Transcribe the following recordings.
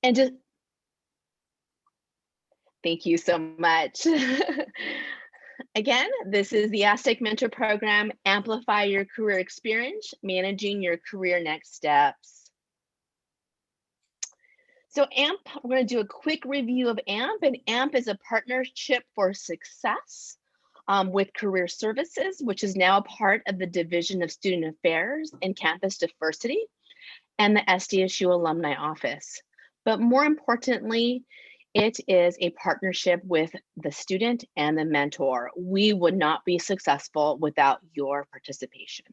And just thank you so much. Again, this is the Aztec Mentor Program, Amplify Your Career Experience, Managing Your Career Next Steps. So AMP, we're going to do a quick review of AMP, and AMP is a partnership for success with Career Services, which is now a part of the Division of Student Affairs and Campus Diversity and the SDSU Alumni Office. But more importantly, it is a partnership with the student and the mentor. We would not be successful without your participation.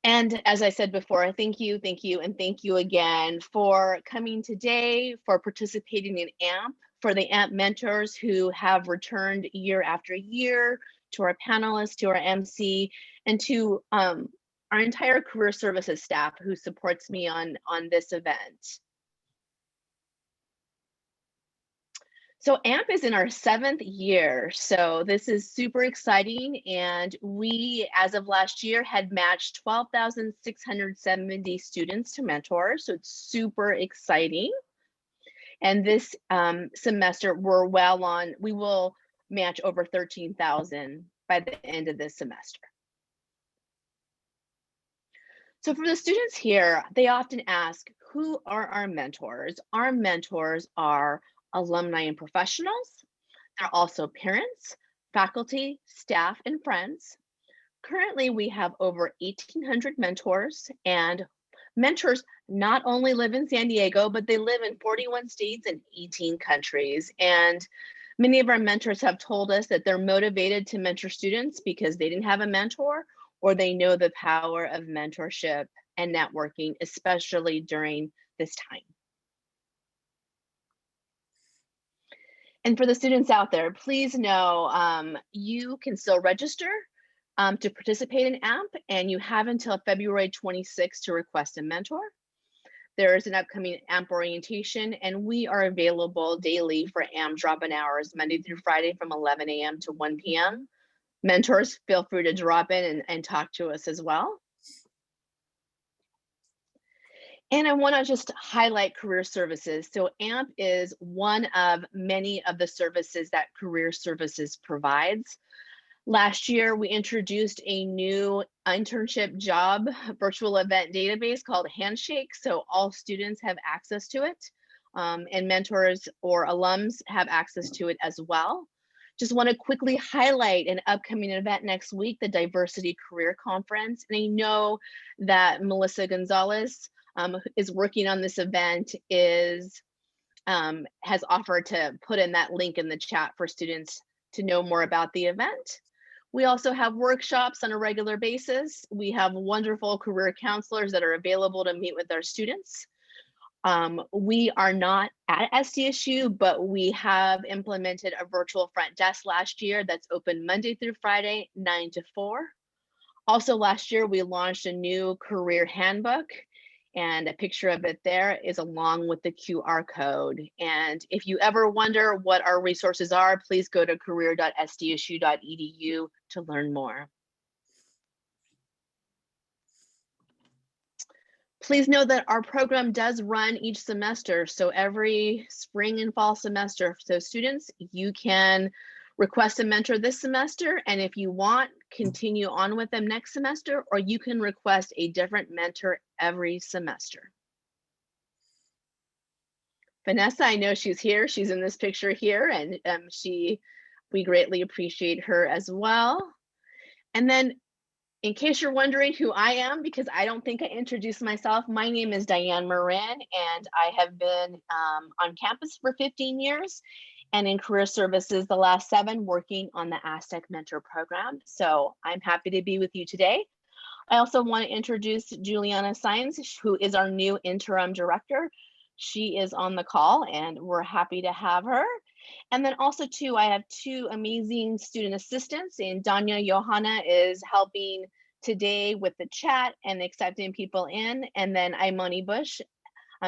And as I said before, thank you, and thank you again for coming today, for participating in AMP, for the AMP mentors who have returned year after year, to our panelists, to our MC, and to our entire Career Services staff who supports me on this event. So AMP is in our 7th year, so this is super exciting, and we, as of last year, had matched 12,670 students to mentors, so it's super exciting. And this semester, we will match over 13,000 by the end of this semester. So for the students here, they often ask, who are our mentors? Our mentors are alumni and professionals. They're also parents, faculty, staff, and friends. Currently, we have over 1,800 mentors, and mentors not only live in San Diego, but they live in 41 states and 18 countries. And many of our mentors have told us that they're motivated to mentor students because they didn't have a mentor, or they know the power of mentorship and networking, especially during this time. And for the students out there, please know you can still register to participate in AMP, and you have until February 26th to request a mentor. There is an upcoming AMP orientation, and we are available daily for AMP drop-in hours, Monday through Friday from 11 a.m. to 1 p.m. Mentors, feel free to drop in and talk to us as well. And I want to just highlight Career Services. So AMP is one of many of the services that Career Services provides. Last year, we introduced a new internship job virtual event database called Handshake, so all students have access to it, and mentors or alums have access to it as well. Just want to quickly highlight an upcoming event next week, the Diversity Career Conference. And I know that Melissa Gonzalez is working on this event, has offered to put in that link in the chat for students to know more about the event. We also have workshops on a regular basis. We have wonderful career counselors that are available to meet with our students. We are not at SDSU, but we have implemented a virtual front desk last year that's open Monday through Friday, 9 to 4. Also last year, we launched a new career handbook, and a picture of it there is along with the QR code. And if you ever wonder what our resources are, please go to career.sdsu.edu to learn more. Please know that our program does run each semester, so every spring and fall semester. So students, you can request a mentor this semester, and if you want, continue on with them next semester, or you can request a different mentor every semester. Vanessa, I know she's here. She's in this picture here, and we greatly appreciate her as well. And then, in case you're wondering who I am, because I don't think I introduced myself, my name is Diane Marin, and I have been on campus for 15 years and in career services the last 7, working on the Aztec Mentor Program. So I'm happy to be with you today. I also want to introduce Juliana Saenz, who is our new interim director. She is on the call, and we're happy to have her. And then also too, I have 2 amazing student assistants, and Danya Johanna is helping today with the chat and accepting people in. And then Imoni Bush,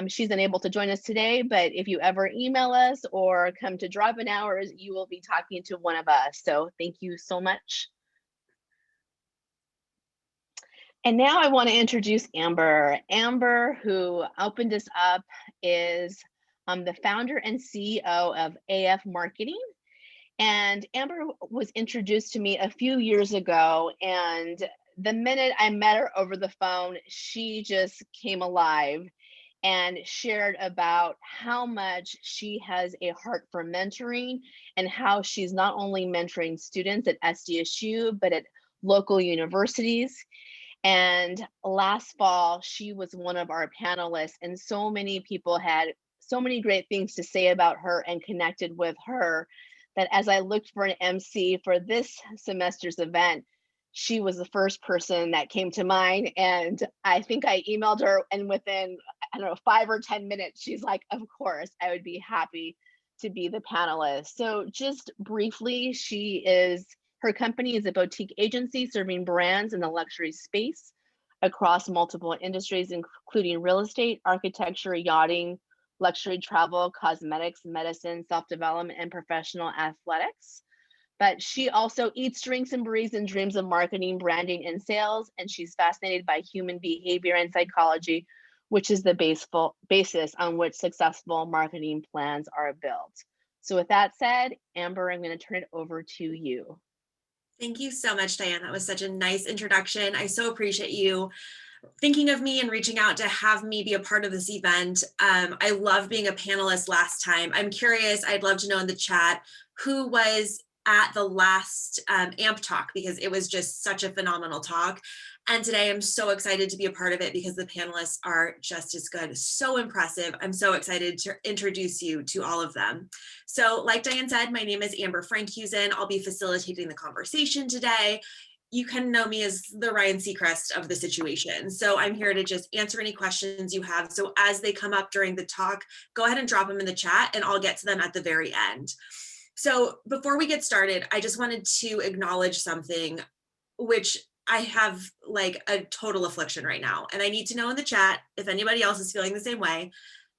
she's unable to join us today, but if you ever email us or come to drop-in hours, you will be talking to one of us. So thank you so much. And now I want to introduce Amber. Amber, who opened us up, is the founder and CEO of AF Marketing. And Amber was introduced to me a few years ago. And the minute I met her over the phone, she just came alive and shared about how much she has a heart for mentoring and how she's not only mentoring students at SDSU, but at local universities. And last fall, she was one of our panelists, and so many people had so many great things to say about her and connected with her that as I looked for an MC for this semester's event, she was the first person that came to mind. And I think I emailed her, and within, I don't know, 5 or 10 minutes, she's like, of course, I would be happy to be the panelist. So just briefly, her company is a boutique agency serving brands in the luxury space across multiple industries, including real estate, architecture, yachting, luxury travel, cosmetics, medicine, self-development, and professional athletics. But she also eats, drinks, and breathes and dreams of marketing, branding, and sales. And she's fascinated by human behavior and psychology, which is the basis on which successful marketing plans are built. So with that said, Amber, I'm going to turn it over to you. Thank you so much, Diane. That was such a nice introduction. I so appreciate you thinking of me and reaching out to have me be a part of this event. I love being a panelist last time. I'm curious, I'd love to know in the chat who was at the last AMP talk, because it was just such a phenomenal talk. And today I'm so excited to be a part of it because the panelists are just as good. So impressive. I'm so excited to introduce you to all of them. So like Diane said, my name is Amber Frankhusen. I'll be facilitating the conversation today. You can know me as the Ryan Seacrest of the situation. So I'm here to just answer any questions you have. So as they come up during the talk, go ahead and drop them in the chat and I'll get to them at the very end. So before we get started, I just wanted to acknowledge something, which I have like a total affliction right now. And I need to know in the chat if anybody else is feeling the same way,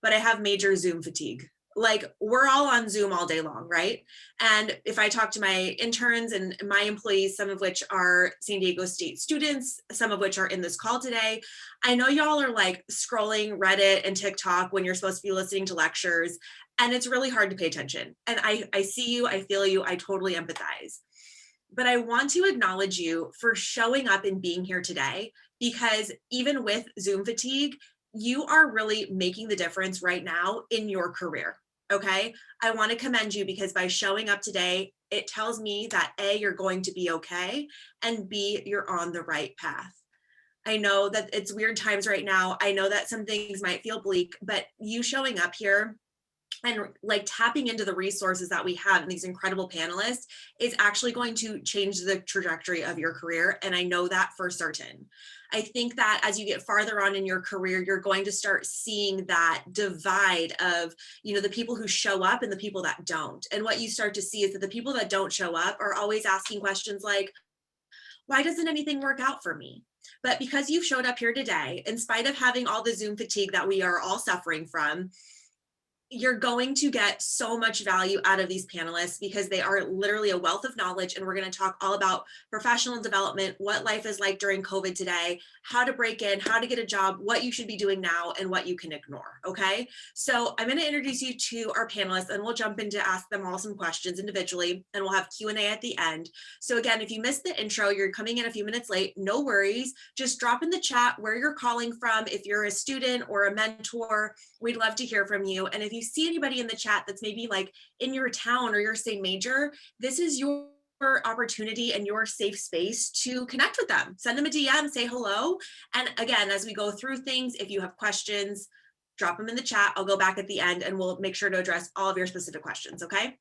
but I have major Zoom fatigue. Like we're all on Zoom all day long, right? And if I talk to my interns and my employees, some of which are San Diego State students, some of which are in this call today, I know y'all are like scrolling Reddit and TikTok when you're supposed to be listening to lectures, and it's really hard to pay attention. And I see you, I feel you, I totally empathize. But I want to acknowledge you for showing up and being here today, because even with Zoom fatigue, you are really making the difference right now in your career. Okay. I want to commend you because by showing up today, it tells me that A, you're going to be okay, and B, you're on the right path. I know that it's weird times right now. I know that some things might feel bleak, but you showing up here and like tapping into the resources that we have and these incredible panelists is actually going to change the trajectory of your career. And I know that for certain. I think that as you get farther on in your career, you're going to start seeing that divide of, you know, the people who show up and the people that don't. And what you start to see is that the people that don't show up are always asking questions like, why doesn't anything work out for me? But because you've showed up here today, in spite of having all the Zoom fatigue that we are all suffering from, you're going to get so much value out of these panelists because they are literally a wealth of knowledge. And we're going to talk all about professional development, what life is like during COVID today, how to break in, how to get a job, what you should be doing now, and what you can ignore. Okay. So I'm going to introduce you to our panelists and we'll jump in to ask them all some questions individually, and we'll have Q&A at the end. So again, if you missed the intro, you're coming in a few minutes late, no worries. Just drop in the chat where you're calling from. If you're a student or a mentor, we'd love to hear from you. And if you see anybody in the chat that's maybe like in your town or your same major, this is your opportunity and your safe space to connect with them. Send them a DM, say hello. And again, as we go through things, if you have questions, drop them in the chat. I'll go back at the end and we'll make sure to address all of your specific questions, okay?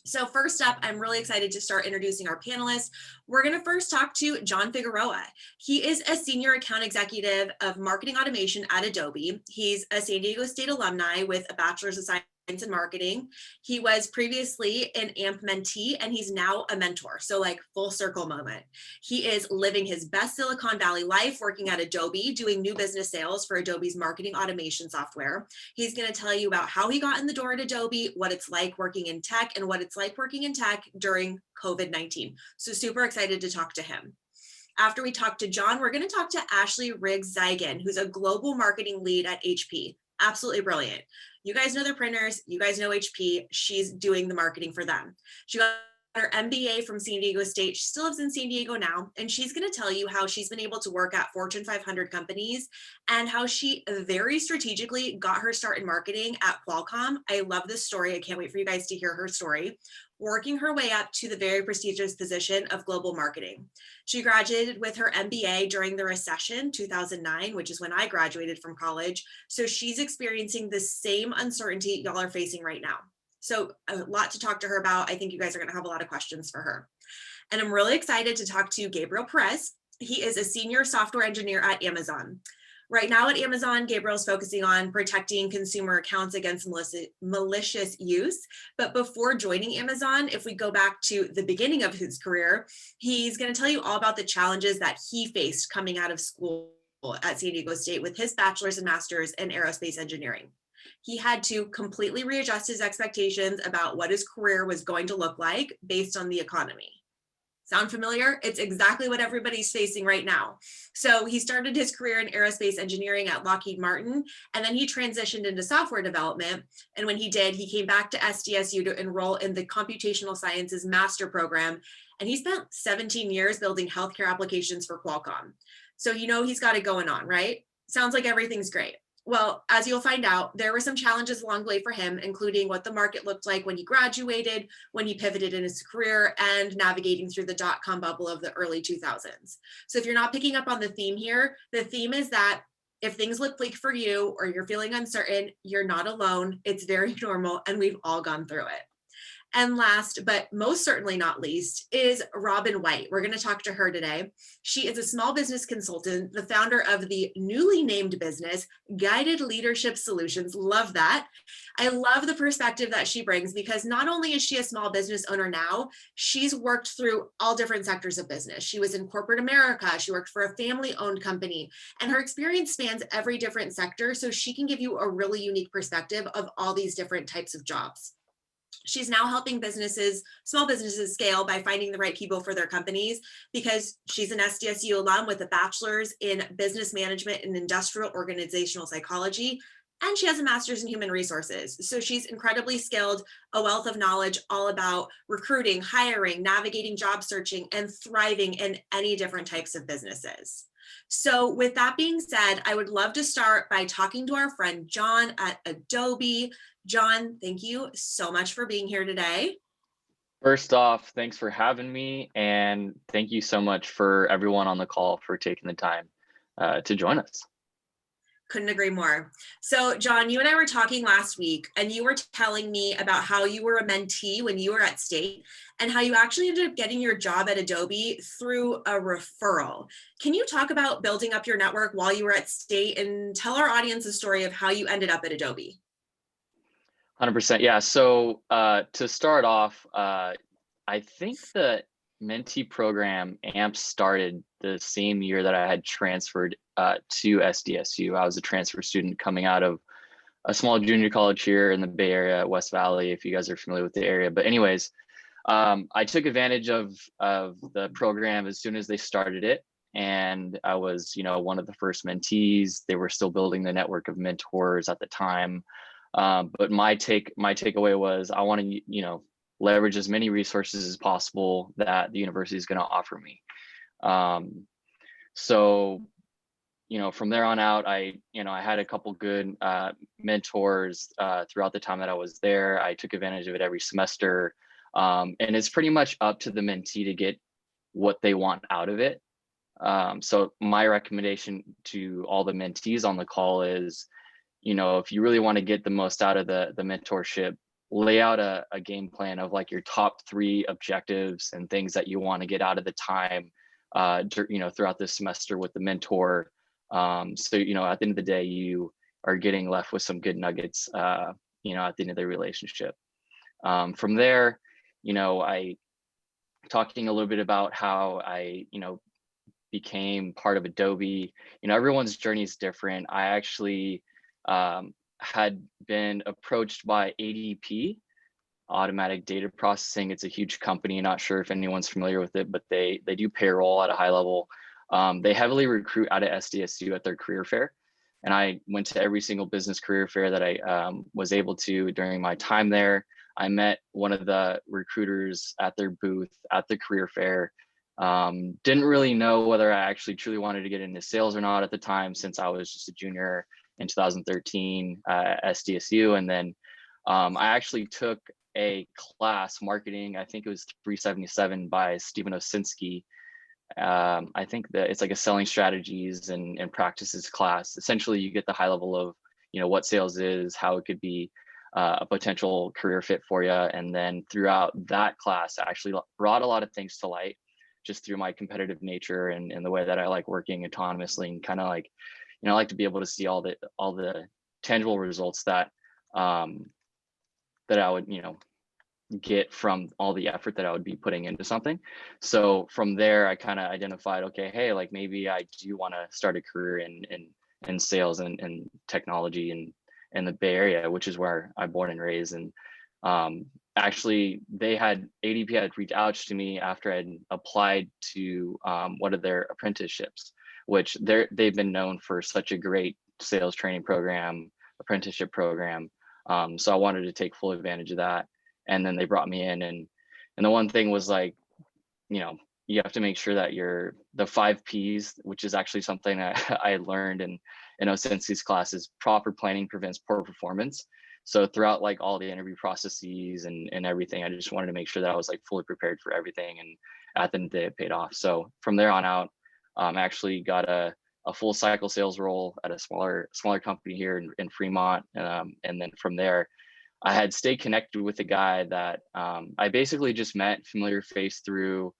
So first up, I'm really excited to start introducing our panelists. We're going to first talk to John Figueroa. He is a senior account executive of marketing automation at Adobe. He's a San Diego State alumni with a bachelor's of science in marketing. He was previously an AMP mentee and he's now a mentor. So like full circle moment. He is living his best Silicon Valley life working at Adobe, doing new business sales for Adobe's marketing automation software. He's going to tell you about how he got in the door at Adobe, what it's like working in tech, and what it's like working in tech during COVID-19. So super excited to talk to him. After we talk to John, we're going to talk to Ashley Riggs-Zeigen, who's a global marketing lead at HP. Absolutely brilliant. You guys know their printers. You guys know HP. She's doing the marketing for them. She got her MBA from San Diego State. She still lives in San Diego now, and she's going to tell you how she's been able to work at Fortune 500 companies and how she very strategically got her start in marketing at Qualcomm. I love this story. I can't wait for you guys to hear her story. Working her way up to the very prestigious position of global marketing. She graduated with her MBA during the recession, 2009, which is when I graduated from college. So she's experiencing the same uncertainty y'all are facing right now. So a lot to talk to her about. I think you guys are going to have a lot of questions for her. And I'm really excited to talk to Gabriel Perez. He is a senior software engineer at Amazon. Right now at Amazon, Gabriel's focusing on protecting consumer accounts against malicious use. But before joining Amazon, if we go back to the beginning of his career, he's going to tell you all about the challenges that he faced coming out of school at San Diego State with his bachelor's and master's in aerospace engineering. He had to completely readjust his expectations about what his career was going to look like based on the economy. Sound familiar? It's exactly what everybody's facing right now. So he started his career in aerospace engineering at Lockheed Martin, and then he transitioned into software development. And when he did, he came back to SDSU to enroll in the computational sciences master program. And he spent 17 years building healthcare applications for Qualcomm. So you know he's got it going on, right? Sounds like everything's great. Well, as you'll find out, there were some challenges along the way for him, including what the market looked like when he graduated, when he pivoted in his career, and navigating through the dot-com bubble of the early 2000s. So if you're not picking up on the theme here, the theme is that if things look bleak for you or you're feeling uncertain, you're not alone. It's very normal, and we've all gone through it. And last, but most certainly not least, is Robin White. We're going to talk to her today. She is a small business consultant, the founder of the newly named business, Guided Leadership Solutions. Love that. I love the perspective that she brings because not only is she a small business owner now, she's worked through all different sectors of business. She was in corporate America. She worked for a family-owned company, and her experience spans every different sector. So she can give you a really unique perspective of all these different types of jobs. She's now helping businesses, small businesses scale by finding the right people for their companies because she's an SDSU alum with a bachelor's in business management and industrial organizational psychology. And she has a master's in human resources. So she's incredibly skilled, a wealth of knowledge all about recruiting, hiring, navigating job searching, and thriving in any different types of businesses. So with that being said, I would love to start by talking to our friend John at Adobe. John, thank you so much for being here today. First off, thanks for having me, and thank you so much for everyone on the call for taking the time to join us. Couldn't agree more. So John, you and I were talking last week, and you were telling me about how you were a mentee when you were at State and how you actually ended up getting your job at Adobe through a referral. Can you talk about building up your network while you were at State and tell our audience the story of how you ended up at Adobe? 100%. Yeah. So to start off, I think the mentee program AMP started the same year that I had transferred to SDSU. I was a transfer student coming out of a small junior college here in the Bay Area, West Valley, if you guys are familiar with the area. But anyways, I took advantage of the program as soon as they started it. And I was, one of the first mentees. They were still building the network of mentors at the time. But my takeaway was I want to, leverage as many resources as possible that the university is going to offer me. So, from there on out, I had a couple good mentors throughout the time that I was there. I took advantage of it every semester. And it's pretty much up to the mentee to get what they want out of it. So my recommendation to all the mentees on the call is, if you really want to get the most out of the mentorship, lay out a game plan of like your top 3 objectives and things that you want to get out of the time, throughout this semester with the mentor. So, at the end of the day, you are getting left with some good nuggets, at the end of the relationship. From there, I talking a little bit about how I, became part of Adobe. Everyone's journey is different. I actually had been approached by ADP, Automatic Data Processing. It's a huge company. Not sure if anyone's familiar with it, but they do payroll at a high level. They heavily recruit out of SDSU at their career fair. And I went to every single business career fair that I was able to during my time there. I met one of the recruiters at their booth at the career fair. Didn't really know whether I actually truly wanted to get into sales or not at the time, since I was just a junior in 2013 at SDSU. And then I actually took a class, marketing, I think it was 377 by Stephen Osinski. I think that it's like a selling strategies and practices class. Essentially, you get the high level of, what sales is, how it could be a potential career fit for you. And then throughout that class, I actually brought a lot of things to light, just through my competitive nature and the way that I like working autonomously, and kind of like, I like to be able to see all the tangible results that that I would, get from all the effort that I would be putting into something. So from there, I kind of identified, okay, hey, like maybe I do want to start a career in sales and technology and in the Bay Area, which is where I'm born and raised. And actually, ADP had reached out to me after I'd applied to one of their apprenticeships, which they've been known for such a great sales training program, apprenticeship program. So I wanted to take full advantage of that. And then they brought me in, and the one thing was like, you have to make sure that you're the 5 Ps, which is actually something that I learned in Osensi's classes. Proper planning prevents poor performance. So throughout like all the interview processes and everything, I just wanted to make sure that I was like fully prepared for everything. And at the end of the day, it paid off. So from there on out, I actually got a full cycle sales role at a smaller company here in Fremont. And then from there, I had stayed connected with a guy that I basically just met, familiar face through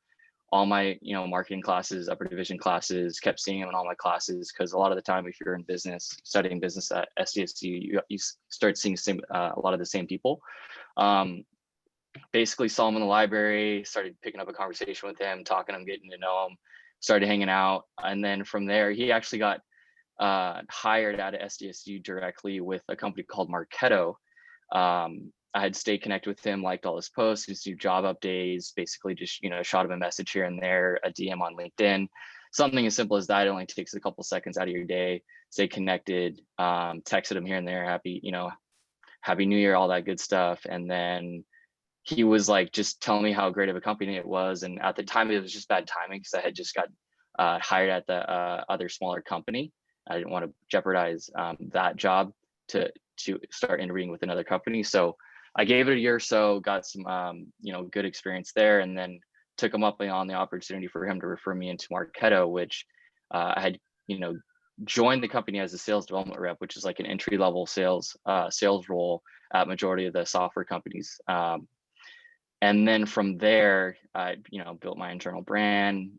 all my, marketing classes, upper division classes, kept seeing him in all my classes. Cause a lot of the time, if you're in business, studying business at SDSU, you start seeing a lot of the same people. Basically saw him in the library, started picking up a conversation with him, talking to him, getting to know him, started hanging out. And then from there, he actually got hired out of SDSU directly with a company called Marketo. I had stayed connected with him, liked all his posts, his new job updates, basically just, shot him a message here and there, a DM on LinkedIn, something as simple as that. It only takes a couple seconds out of your day, stay connected, texted him here and there, happy New Year, all that good stuff. And then he was like, just telling me how great of a company it was. And at the time it was just bad timing because I had just got hired at the other smaller company. I didn't want to jeopardize that job to start interviewing with another company. So I gave it a year or so, got some, good experience there, and then took him up on the opportunity for him to refer me into Marketo, which I had, joined the company as a sales development rep, which is like an entry level sales role at majority of the software companies. And then from there, I, built my internal brand,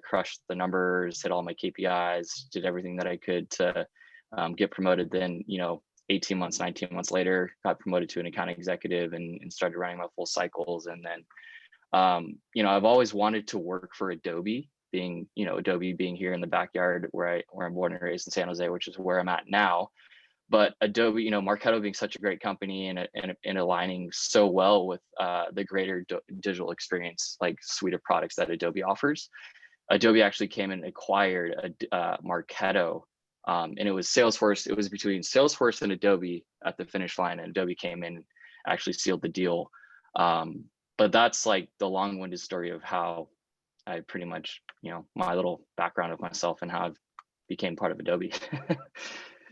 crushed the numbers, hit all my KPIs, did everything that I could to get promoted. Then, 18 months, 19 months later, got promoted to an account executive and started running my full cycles. And then, I've always wanted to work for Adobe, being here in the backyard where I'm born and raised in San Jose, which is where I'm at now. But Adobe, Marketo being such a great company and aligning so well with the greater digital experience, like suite of products that Adobe offers. Adobe actually came and acquired Marketo. And it was Salesforce. It was between Salesforce and Adobe at the finish line, and Adobe came in and actually sealed the deal. But that's like the long-winded story of how I pretty much, my little background of myself and how I became part of Adobe.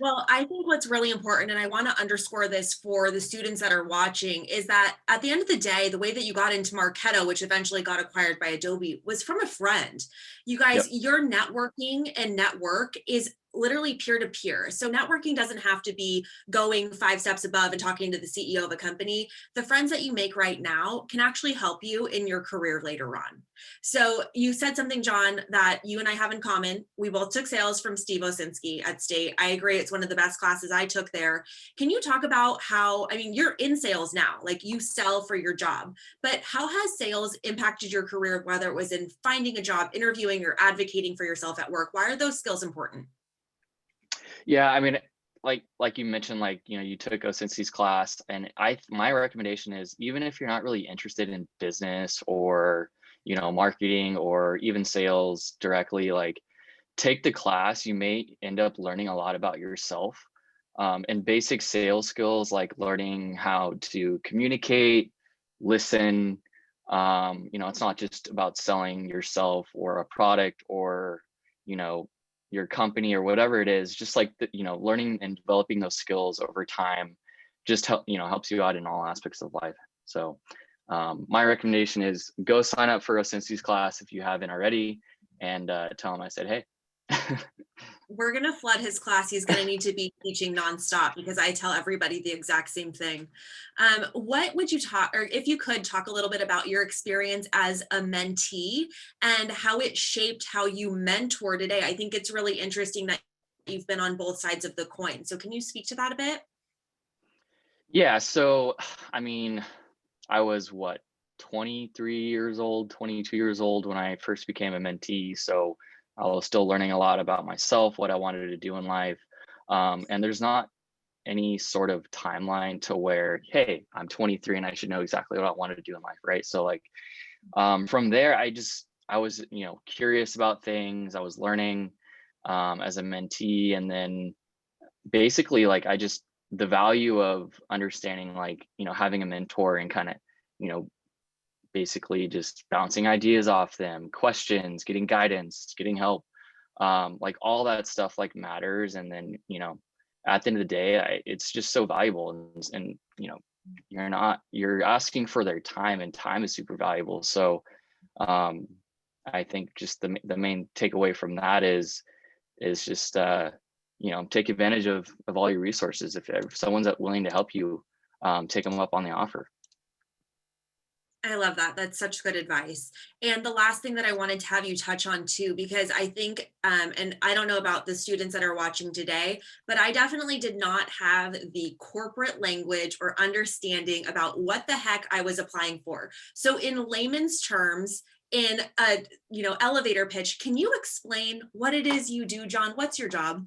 Well, I think what's really important, and I want to underscore this for the students that are watching, is that at the end of the day, the way that you got into Marketo, which eventually got acquired by Adobe, was from a friend. You guys, Yep. Your networking and network is literally peer-to-peer. So networking doesn't have to be going 5 steps above and talking to the CEO of a company. The friends that you make right now can actually help you in your career later on. So you said something, John, that you and I have in common. We both took sales from Steve Osinski at State. I agree. It's one of the best classes I took there. Can you talk about how, you're in sales now, like you sell for your job, but how has sales impacted your career, whether it was in finding a job, interviewing, or advocating for yourself at work? Why are those skills important? Yeah, like you mentioned, you took Osinski's class, and my recommendation is, even if you're not really interested in business or, marketing or even sales directly, like take the class, you may end up learning a lot about yourself, and basic sales skills like learning how to communicate, listen. It's not just about selling yourself or a product or, your company or whatever it is, just like learning and developing those skills over time just helps you out in all aspects of life. So my recommendation is go sign up for a Cincy's class if you haven't already, and tell him I said, hey. We're going to flood his class. He's going to need to be teaching nonstop because I tell everybody the exact same thing. What would you talk, or if you could talk a little bit about your experience as a mentee and how it shaped how you mentor today? I think it's really interesting that you've been on both sides of the coin. So can you speak to that a bit? Yeah. So, I was 23 years old, 22 years old when I first became a mentee. So I was still learning a lot about myself, what I wanted to do in life. And there's not any sort of timeline to where, hey, I'm 23 and I should know exactly what I wanted to do in life, right? So from there, I was, curious about things. I was learning as a mentee, and then basically the value of understanding having a mentor and kind of, basically just bouncing ideas off them, questions, getting guidance, getting help, all that stuff matters. And then, at the end of the day, it's just so valuable, and you're asking for their time, and time is super valuable. So I think just the main takeaway from that is just take advantage of all your resources. If someone's willing to help you, take them up on the offer. I love that. That's such good advice. And the last thing that I wanted to have you touch on too, because I think, and I don't know about the students that are watching today, but I definitely did not have the corporate language or understanding about what the heck I was applying for. So in layman's terms, in a elevator pitch, can you explain what it is you do, John? What's your job?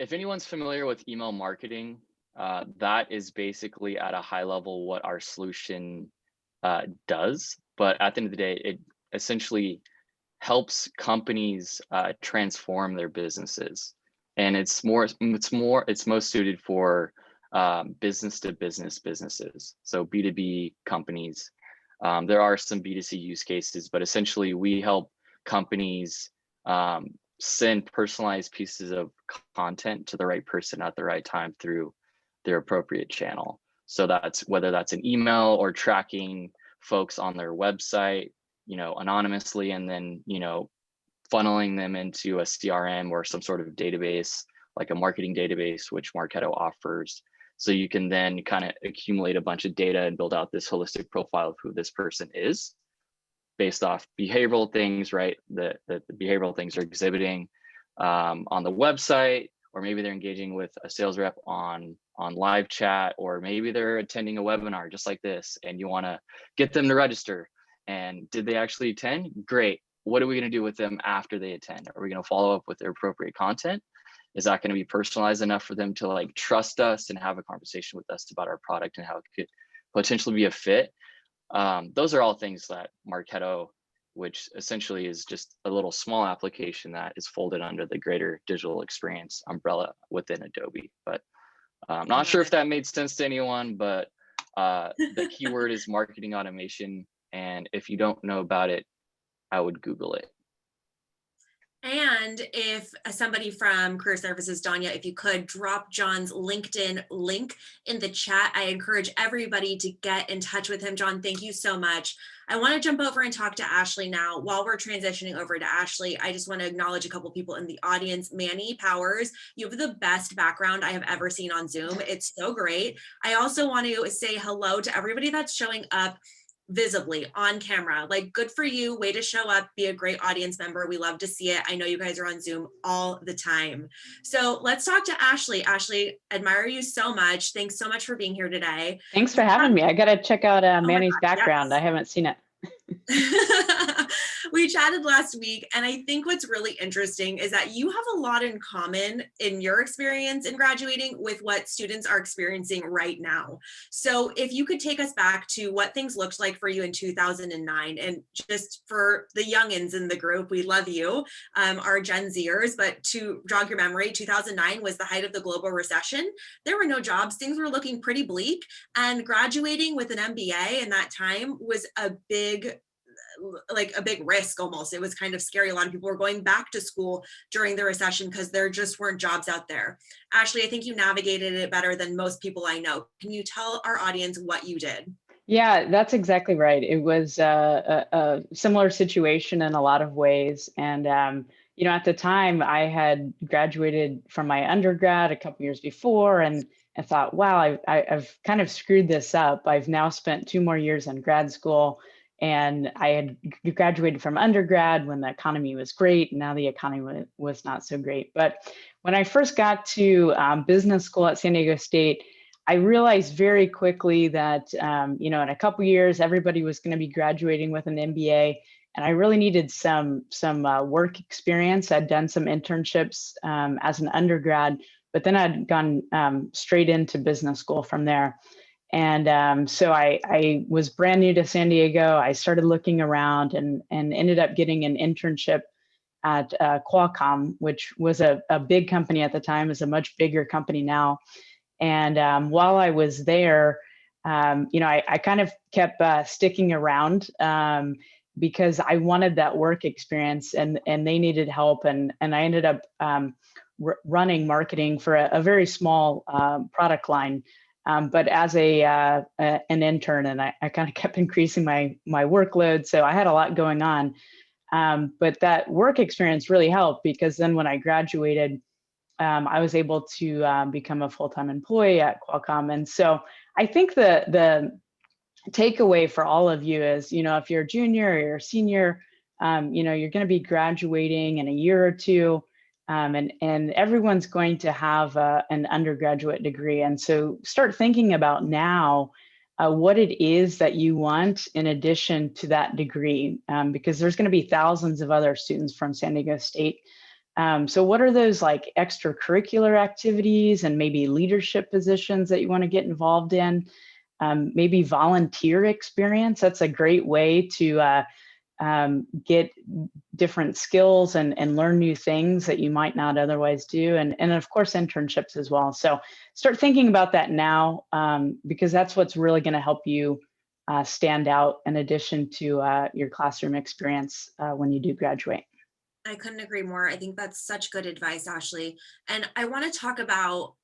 If anyone's familiar with email marketing, that is basically at a high level what our solution does. But at the end of the day, it essentially helps companies transform their businesses, and it's most suited for business to business businesses, so B2B companies. There are some B2C use cases, but essentially we help companies send personalized pieces of content to the right person at the right time through their appropriate channel. So that's whether that's an email or tracking folks on their website, anonymously, and then, funneling them into a CRM or some sort of database, like a marketing database, which Marketo offers. So you can then kind of accumulate a bunch of data and build out this holistic profile of who this person is based off behavioral things, right? The behavioral things are exhibiting on the website, or maybe they're engaging with a sales rep on live chat, or maybe they're attending a webinar just like this, and you want to get them to register. And did they actually attend? Great. What are we going to do with them after they attend? Are we going to follow up with their appropriate content? Is that going to be personalized enough for them to trust us and have a conversation with us about our product and how it could potentially be a fit? Those are all things that Marketo, which essentially is just a little small application that is folded under the greater digital experience umbrella within Adobe. But I'm not sure if that made sense to anyone, but the keyword is marketing automation. And if you don't know about it, I would Google it. And if somebody from Career Services, Danya, if you could drop John's LinkedIn link in the chat, I encourage everybody to get in touch with him. John, thank you so much. I want to jump over and talk to Ashley now. While we're transitioning over to Ashley, I just want to acknowledge a couple people in the audience. Manny Powers, you have the best background I have ever seen on Zoom. It's so great. I also want to say hello to everybody that's showing up visibly on camera. Good for you. Way to show up, be a great audience member. We love to see it. I know you guys are on Zoom all the time. So let's talk to Ashley. Ashley, admire you so much. Thanks so much for being here today. Thanks for having me. I got to check out Manny's background. Yes. I haven't seen it. We chatted last week, and I think what's really interesting is that you have a lot in common in your experience in graduating with what students are experiencing right now. So if you could take us back to what things looked like for you in 2009, and just for the youngins in the group, we love you, our Gen Zers, but to jog your memory, 2009 was the height of the global recession. There were no jobs, things were looking pretty bleak, and graduating with an MBA in that time was a big risk almost. It was kind of scary. A lot of people were going back to school during the recession because there just weren't jobs out there. Ashley, I think you navigated it better than most people I know. Can you tell our audience what you did? Yeah, that's exactly right. It was a similar situation in a lot of ways. And, at the time I had graduated from my undergrad a couple years before, and I thought, wow, I've kind of screwed this up. I've now spent 2 more years in grad school, and I had graduated from undergrad when the economy was great, and now the economy was not so great. But when I first got to business school at San Diego State, I realized very quickly that, in a couple years, everybody was going to be graduating with an MBA, and I really needed some work experience. I'd done some internships as an undergrad, but then I'd gone straight into business school from there. And so I was brand new to San Diego. I started looking around and ended up getting an internship at Qualcomm, which was a big company at the time, is a much bigger company now. And while I was there, I kind of kept sticking around because I wanted that work experience, and they needed help. And I ended up running marketing for a very small product line, but as an intern, and I kind of kept increasing my workload. So I had a lot going on. But that work experience really helped, because then when I graduated, I was able to become a full-time employee at Qualcomm. And so I think the takeaway for all of you is, if you're a junior or you're a senior, you're going to be graduating in a year or two, and everyone's going to have an undergraduate degree. And so start thinking about now what it is that you want in addition to that degree, because there's going to be thousands of other students from San Diego State. So what are those like extracurricular activities and maybe leadership positions that you want to get involved in? Maybe volunteer experience. That's a great way to get different skills and learn new things that you might not otherwise do. And of course, internships as well. So start thinking about that now, because that's what's really going to help you stand out in addition to your classroom experience when you do graduate. I couldn't agree more. I think that's such good advice, Ashley. And I want to talk about,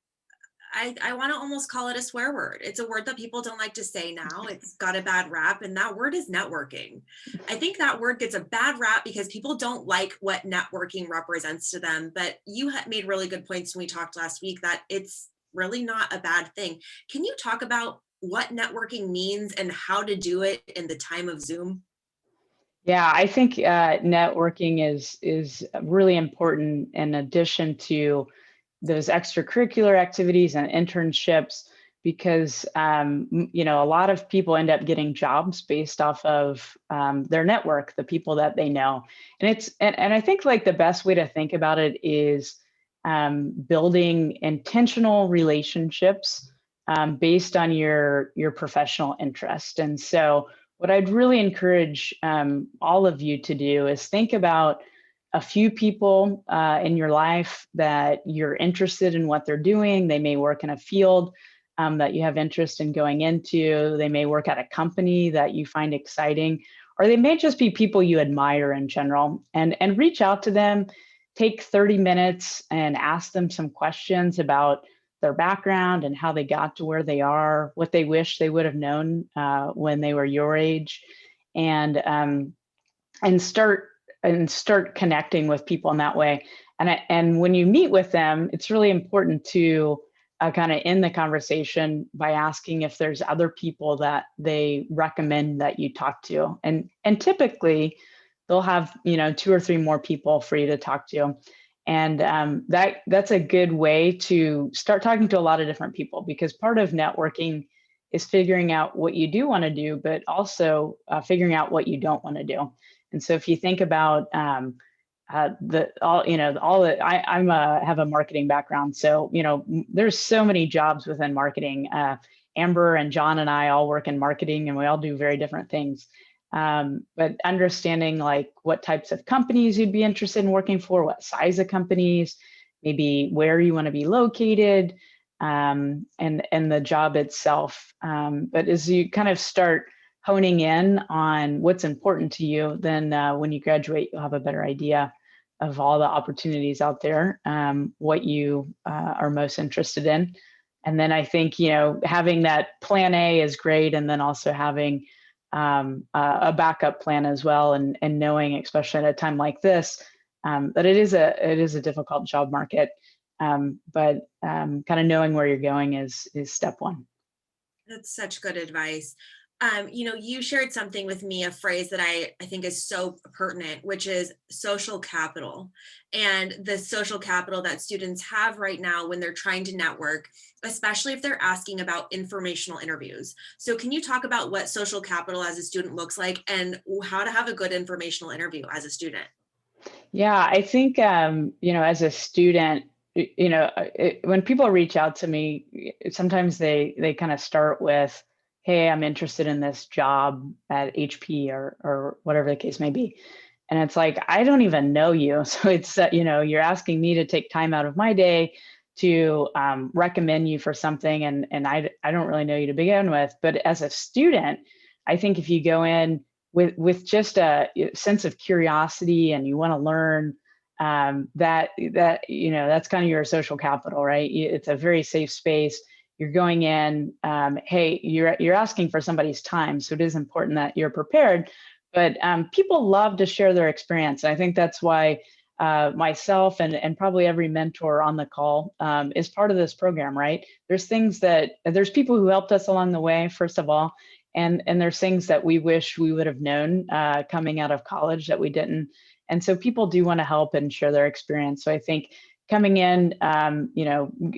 I want to almost call it a swear word. It's a word that people don't like to say now. It's got a bad rap, and that word is networking. I think that word gets a bad rap because people don't like what networking represents to them. But you had made really good points when we talked last week that it's really not a bad thing. Can you talk about what networking means and how to do it in the time of Zoom? Yeah, I think networking is really important in addition to those extracurricular activities and internships, because a lot of people end up getting jobs based off of their network, the people that they know. And I think like the best way to think about it is building intentional relationships based on your professional interest. And so what I'd really encourage all of you to do is think about a few people in your life that you're interested in what they're doing. They may work in a field that you have interest in going into. They may work at a company that you find exciting, or they may just be people you admire in general. And reach out to them, take 30 minutes and ask them some questions about their background and how they got to where they are, what they wish they would have known when they were your age, and start connecting with people in that way. And when you meet with them, it's really important to kind of end the conversation by asking if there's other people that they recommend that you talk to. And typically they'll have 2 or 3 more people for you to talk to. And that's a good way to start talking to a lot of different people, because part of networking is figuring out what you do want to do, but also figuring out what you don't want to do. And so if you think about have a marketing background. So, there's so many jobs within marketing. Amber and John and I all work in marketing, and we all do very different things. But understanding like what types of companies you'd be interested in working for, what size of companies, maybe where you want to be located, and the job itself. But as you kind of start honing in on what's important to you, then when you graduate, you'll have a better idea of all the opportunities out there, what you are most interested in. And then I think, having that plan A is great. And then also having a backup plan as well, and knowing, especially at a time like this, that it is a difficult job market. But kind of knowing where you're going is step one. That's such good advice. You shared something with me, a phrase that I think is so pertinent, which is social capital, and the social capital that students have right now when they're trying to network, especially if they're asking about informational interviews. So can you talk about what social capital as a student looks like, and how to have a good informational interview as a student? Yeah, I think, as a student, when people reach out to me, sometimes they kind of start with, hey, I'm interested in this job at HP or whatever the case may be. And it's like, I don't even know you. So it's, you're asking me to take time out of my day to recommend you for something. And I don't really know you to begin with. But as a student, I think if you go in with just a sense of curiosity and you want to learn, that's kind of your social capital, right? It's a very safe space. You're going in, hey, you're asking for somebody's time, so it is important that you're prepared. But people love to share their experience. And I think that's why myself and probably every mentor on the call is part of this program, right? There's people who helped us along the way, first of all, and there's things that we wish we would have known coming out of college that we didn't. And so people do want to help and share their experience. So I think coming in,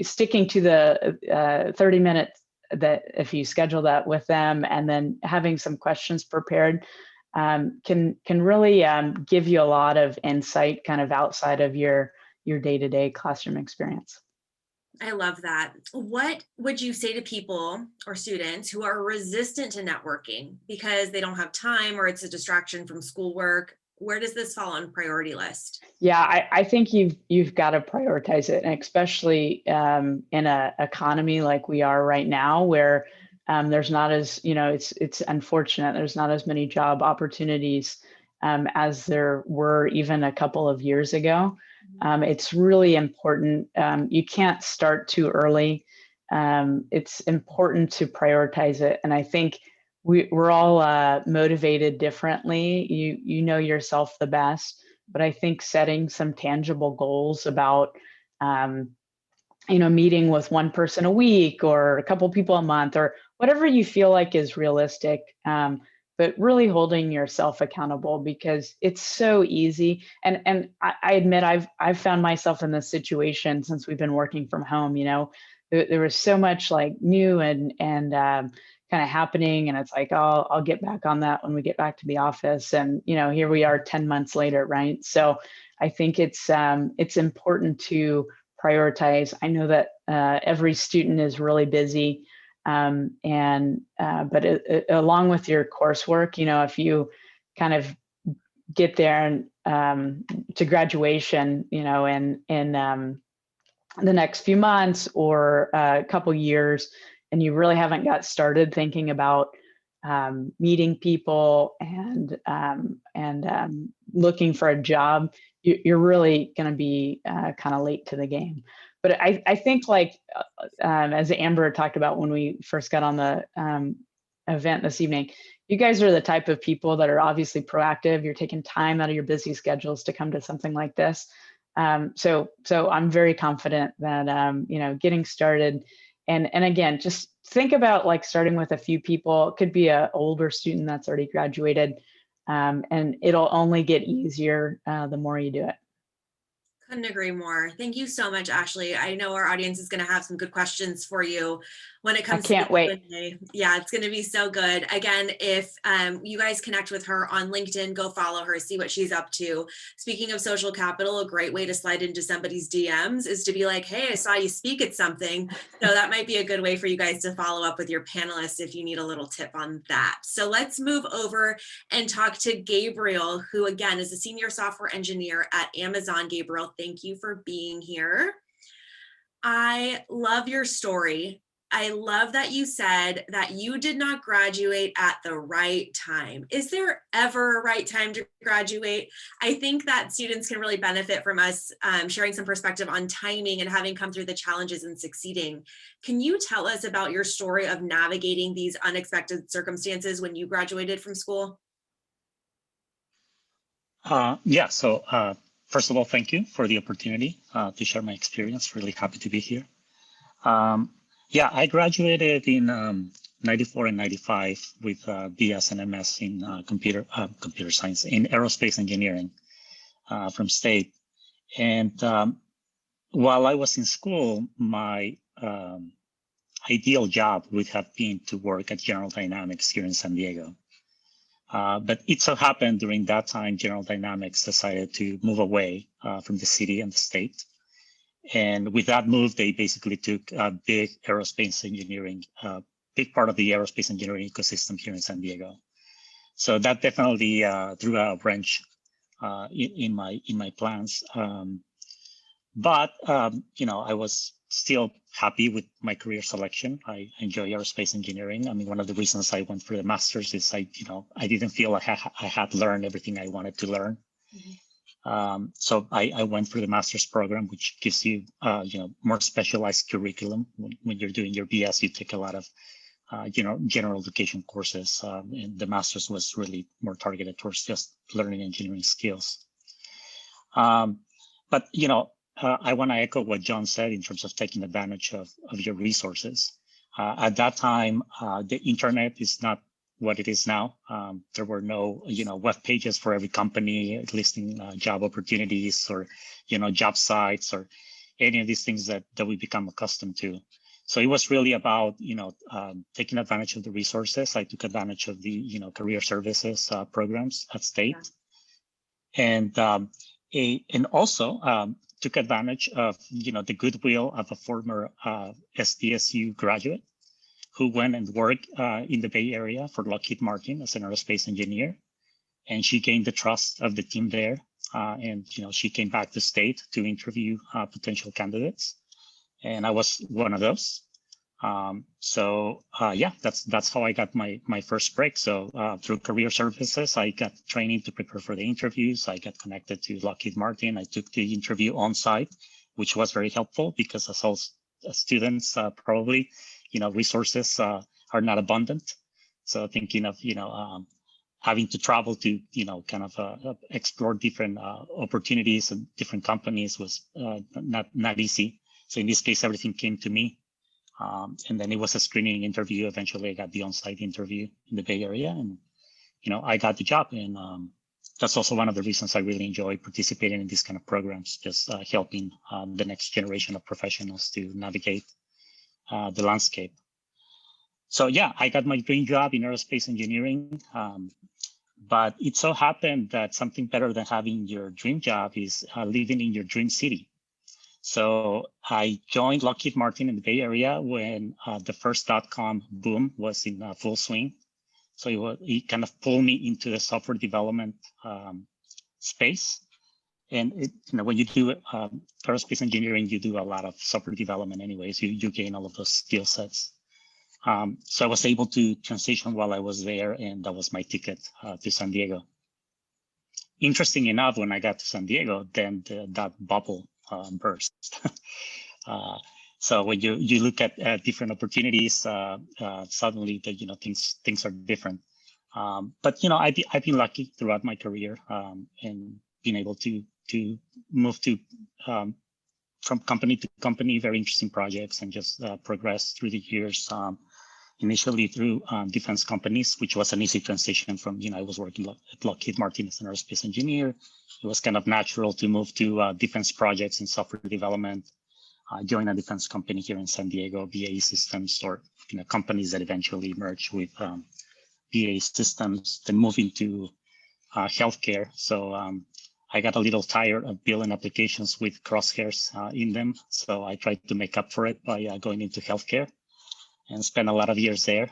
sticking to the 30 minutes that if you schedule that with them, and then having some questions prepared can really give you a lot of insight kind of outside of your day-to-day classroom experience. I love that. What would you say to people or students who are resistant to networking because they don't have time or it's a distraction from schoolwork? Where does this fall on priority list? Yeah, I think you've got to prioritize it, and especially in an economy like we are right now, where there's not as, it's unfortunate, there's not as many job opportunities as there were even a couple of years ago. It's really important. You can't start too early. It's important to prioritize it, and I think we're all motivated differently. You know yourself the best, but I think setting some tangible goals about, meeting with one person a week or a couple people a month or whatever you feel like is realistic, but really holding yourself accountable, because it's so easy. And I admit I've found myself in this situation since we've been working from home. There was so much like new and kind of happening, and it's like, oh, I'll get back on that when we get back to the office. And here we are 10 months later, right? So I think it's important to prioritize. I know that every student is really busy, but along with your coursework, if you kind of get there and to graduation, in the next few months or a couple years, and you really haven't got started thinking about meeting people and looking for a job, you're really going to be kind of late to the game. But I think, like as Amber talked about when we first got on the event this evening, you guys are the type of people that are obviously proactive. You're taking time out of your busy schedules to come to something like this. So I'm very confident that getting started. And again, just think about like starting with a few people. It could be an older student that's already graduated, and it'll only get easier the more you do it. Couldn't agree more. Thank you so much, Ashley. I know our audience is going to have some good questions for you when it comes to can't wait. Q&A. Yeah, it's going to be so good. Again, if you guys connect with her on LinkedIn, go follow her, see what she's up to. Speaking of social capital, a great way to slide into somebody's DMs is to be like, hey, I saw you speak at something. So that might be a good way for you guys to follow up with your panelists if you need a little tip on that. So let's move over and talk to Gabriel, who again is a senior software engineer at Amazon. Gabriel, thank you for being here. I love your story. I love that you said that you did not graduate at the right time. Is there ever a right time to graduate? I think that students can really benefit from us sharing some perspective on timing and having come through the challenges and succeeding. Can you tell us about your story of navigating these unexpected circumstances when you graduated from school? Yeah, so first of all, thank you for the opportunity to share my experience. Really happy to be here. Yeah, I graduated in 94 and 95 with BS and MS in computer science, in aerospace engineering from State. And while I was in school, my ideal job would have been to work at General Dynamics here in San Diego. But it so happened during that time, General Dynamics decided to move away from the city and the state. And with that move, they basically took a big aerospace engineering, big part of the aerospace engineering ecosystem here in San Diego. So that definitely threw a wrench in my plans. But you know, I was still happy with my career selection. I enjoy aerospace engineering. I mean, one of the reasons I went for the master's is I didn't feel like I had learned everything I wanted to learn. Mm-hmm. So I went for the master's program, which gives you, more specialized curriculum. When you're doing your BS, you take a lot of, general education courses. And the master's was really more targeted towards just learning engineering skills. But, I want to echo what John said in terms of taking advantage of your resources. At that time, the internet is not what it is now. There were no, web pages for every company listing job opportunities or, job sites or any of these things that we become accustomed to. So it was really about, taking advantage of the resources. I took advantage of the, career services programs at State, and also took advantage of, the goodwill of a former SDSU graduate who went and worked in the Bay Area for Lockheed Martin as an aerospace engineer. And she gained the trust of the team there. And, she came back to State to interview potential candidates. And I was one of those. Yeah, that's how I got my first break. So through career services, I got training to prepare for the interviews. I got connected to Lockheed Martin. I took the interview on site, which was very helpful because as all students probably, resources are not abundant. So thinking of, having to travel to, kind of explore different opportunities and different companies was not easy. So in this case, everything came to me. And then it was a screening interview. Eventually, I got the on-site interview in the Bay Area, and I got the job. And that's also one of the reasons I really enjoy participating in these kind of programs, just helping the next generation of professionals to navigate the landscape. So yeah, I got my dream job in aerospace engineering. But it so happened that something better than having your dream job is living in your dream city. So I joined Lockheed Martin in the Bay Area when the first .com boom was in full swing. So it kind of pulled me into the software development space. And when you do aerospace engineering, you do a lot of software development anyways. You gain all of those skill sets. So I was able to transition while I was there, and that was my ticket to San Diego. Interesting enough, when I got to San Diego, then that bubble burst. So when you look at different opportunities, suddenly things are different. But I've been lucky throughout my career and being able to move to from company to company, very interesting projects, and just progress through the years. initially through defense companies, which was an easy transition from, I was working at Lockheed Martin as an aerospace engineer. It was kind of natural to move to defense projects and software development. Join a defense company here in San Diego, BAE Systems, or companies that eventually merged with BAE Systems, then move into healthcare. So I got a little tired of building applications with crosshairs in them. So I tried to make up for it by going into healthcare and spent a lot of years there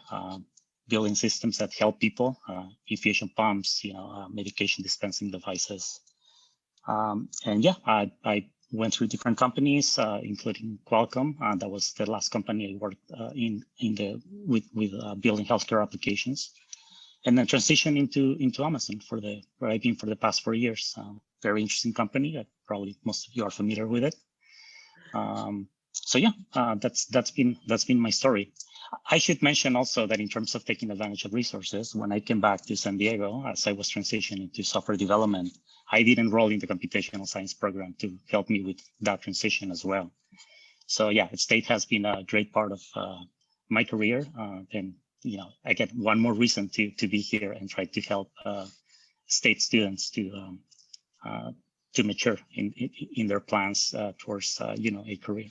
building systems that help people, infusion pumps, medication dispensing devices. And yeah, I went through different companies, including Qualcomm. That was the last company I worked with building healthcare applications. And then transition into Amazon where I've been for the past 4 years. Very interesting company. Probably most of you are familiar with it. So yeah, that's been my story. I should mention also that in terms of taking advantage of resources, when I came back to San Diego, as I was transitioning to software development, I did enroll in the computational science program to help me with that transition as well. So yeah, State has been a great part of my career, and I get one more reason to be here and try to help State students to mature in their plans towards a career.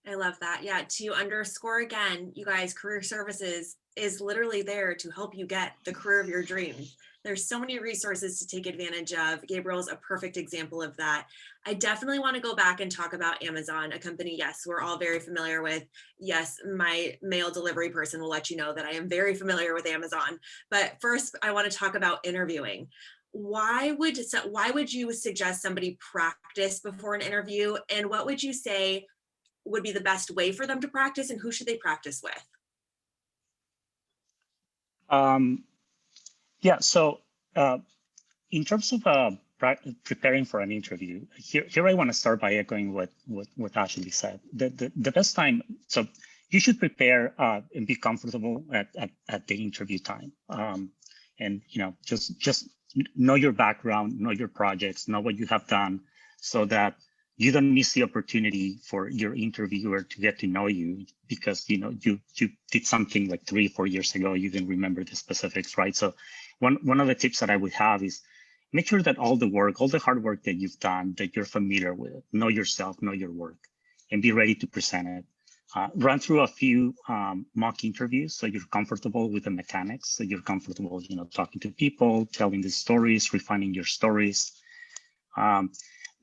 I love that. Yeah, to underscore again, you guys, career services is literally there to help you get the career of your dreams. There's so many resources to take advantage of. Gabriel's a perfect example of that. I definitely want to go back and talk about Amazon, a company, yes, we're all very familiar with. Yes, my mail delivery person will let you know that I am very familiar with Amazon. But first, I want to talk about interviewing. Why would you suggest somebody practice before an interview? And what would you say would be the best way for them to practice, and who should they practice with? Yeah, so in terms of preparing for an interview, here I want to start by echoing what Ashley said. The best time, so you should prepare and be comfortable at the interview time. And just know your background, know your projects, know what you have done, so that you don't miss the opportunity for your interviewer to get to know you, because you did something like 3 or 4 years ago, you didn't remember the specifics, right? So one of the tips that I would have is make sure that all the hard work that you've done, that you're familiar with, know yourself, know your work, and be ready to present it. Run through a few mock interviews so you're comfortable with the mechanics, so you're comfortable, talking to people, telling the stories, refining your stories.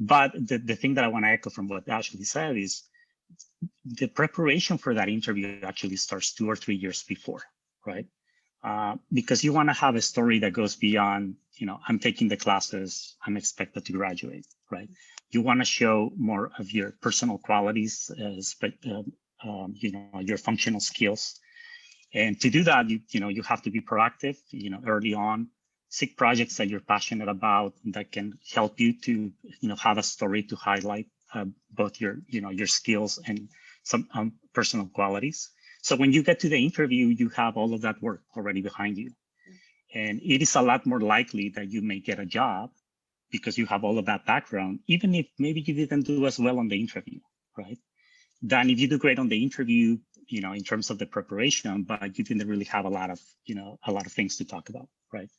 But the thing that I want to echo from what Ashley said is the preparation for that interview actually starts 2 or 3 years before, right? Because you want to have a story that goes beyond, I'm taking the classes, I'm expected to graduate, right? You want to show more of your personal qualities, your functional skills. And to do that, you have to be proactive, early on. Seek projects that you're passionate about that can help you to, have a story to highlight both your skills and some personal qualities. So when you get to the interview, you have all of that work already behind you. And it is a lot more likely that you may get a job because you have all of that background, even if maybe you didn't do as well on the interview, right? Than if you do great on the interview, in terms of the preparation, but you didn't really have a lot of things to talk about, right?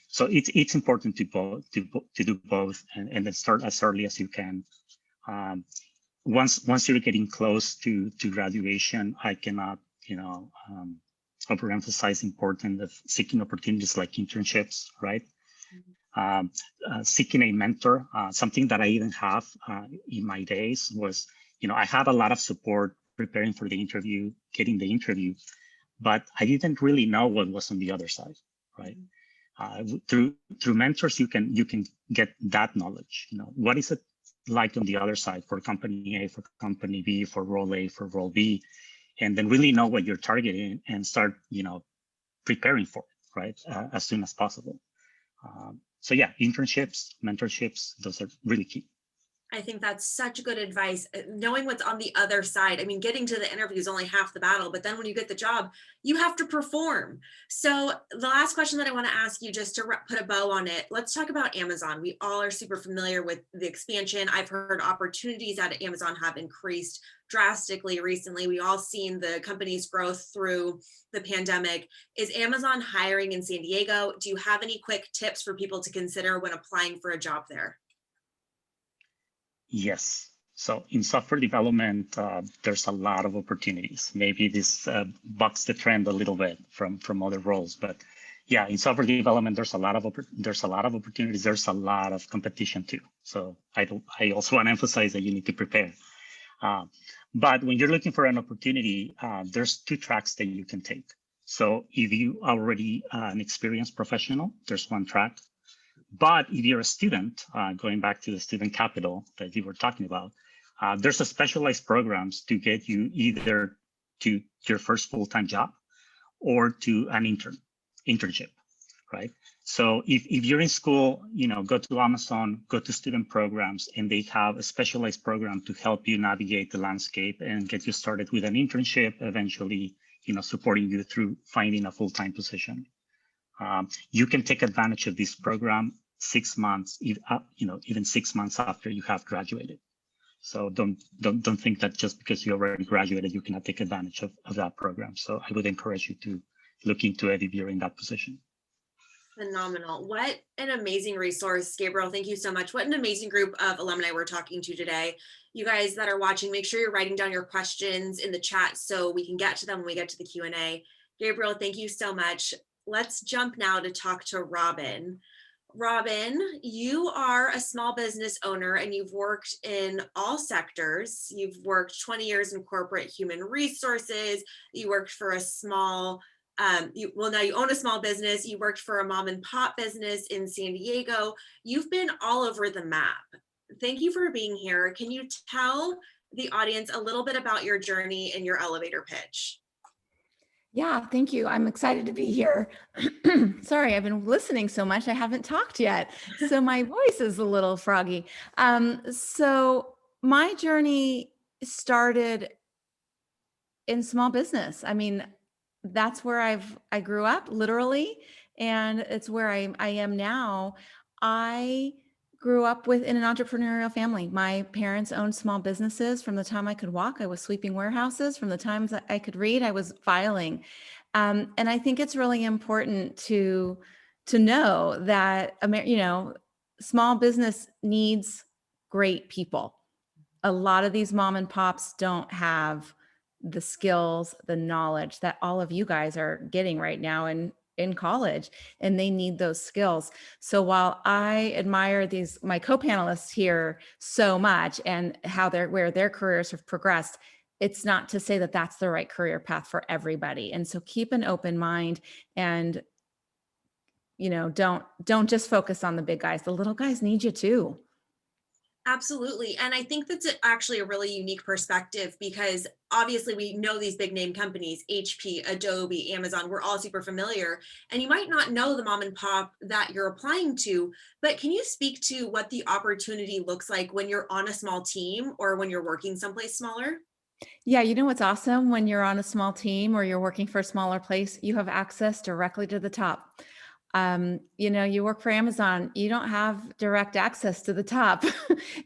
So it's important to do both and then start as early as you can. Once you're getting close to graduation, I cannot overemphasize the importance of seeking opportunities like internships, right? Seeking a mentor. Something that I didn't have in my days was, I had a lot of support preparing for the interview, getting the interview, but I didn't really know what was on the other side, right? Through mentors, you can get that knowledge. What is it like on the other side for company A, for company B, for role A, for role B, and then really know what you're targeting and start, preparing for it, right, as soon as possible. So yeah, internships, mentorships, those are really key. I think that's such good advice. Knowing what's on the other side. I mean, getting to the interview is only half the battle, but then when you get the job, you have to perform. So the last question that I want to ask you, just to put a bow on it, let's talk about Amazon. We all are super familiar with the expansion. I've heard opportunities at Amazon have increased drastically recently. We all seen the company's growth through the pandemic. Is Amazon hiring in San Diego? Do you have any quick tips for people to consider when applying for a job there? Yes. So in software development, there's a lot of opportunities. Maybe this bucks the trend a little bit from other roles, but yeah, in software development, there's a lot of opportunities. There's a lot of competition too. So I also want to emphasize that you need to prepare. But when you're looking for an opportunity, there's two tracks that you can take. So if you are already an experienced professional, there's one track. But if you're a student, going back to the student capital that you were talking about, there's a specialized programs to get you either to your first full-time job or to an internship, right? So if you're in school, go to Amazon, go to student programs, and they have a specialized program to help you navigate the landscape and get you started with an internship, eventually, supporting you through finding a full-time position. You can take advantage of this program 6 months, even 6 months after you have graduated. So don't think that just because you already graduated, you cannot take advantage of that program. So I would encourage you to look into it if you're in that position. Phenomenal. What an amazing resource, Gabriel. Thank you so much. What an amazing group of alumni we're talking to today. You guys that are watching, make sure you're writing down your questions in the chat so we can get to them when we get to the Q&A. Gabriel, thank you so much. Let's jump now to talk to Robin. Robin, you are a small business owner and you've worked in all sectors. You've worked 20 years in corporate human resources. You worked for a small, now you own a small business. You worked for a mom and pop business in San Diego. You've been all over the map. Thank you for being here. Can you tell the audience a little bit about your journey and your elevator pitch? Yeah, thank you. I'm excited to be here. Sorry, I've been listening so much. I haven't talked yet. So my voice is a little froggy. So my journey started in small business. I mean, that's where I grew up literally, and it's where I am now. I grew up in an entrepreneurial family. My parents owned small businesses. From the time I could walk, I was sweeping warehouses. From the times that I could read, I was filing. And I think it's really important to know that, small business needs great people. A lot of these mom and pops don't have the skills, the knowledge that all of you guys are getting right now in college, and they need those skills. So while I admire my co-panelists here so much and where their careers have progressed, it's not to say that that's the right career path for everybody. And so keep an open mind and, don't just focus on the big guys. The little guys need you too. Absolutely. And I think that's actually a really unique perspective because obviously we know these big name companies, HP, Adobe, Amazon, we're all super familiar. And you might not know the mom and pop that you're applying to, but can you speak to what the opportunity looks like when you're on a small team or when you're working someplace smaller? Yeah, you know what's awesome when you're on a small team or you're working for a smaller place, you have access directly to the top. You work for Amazon, you don't have direct access to the top.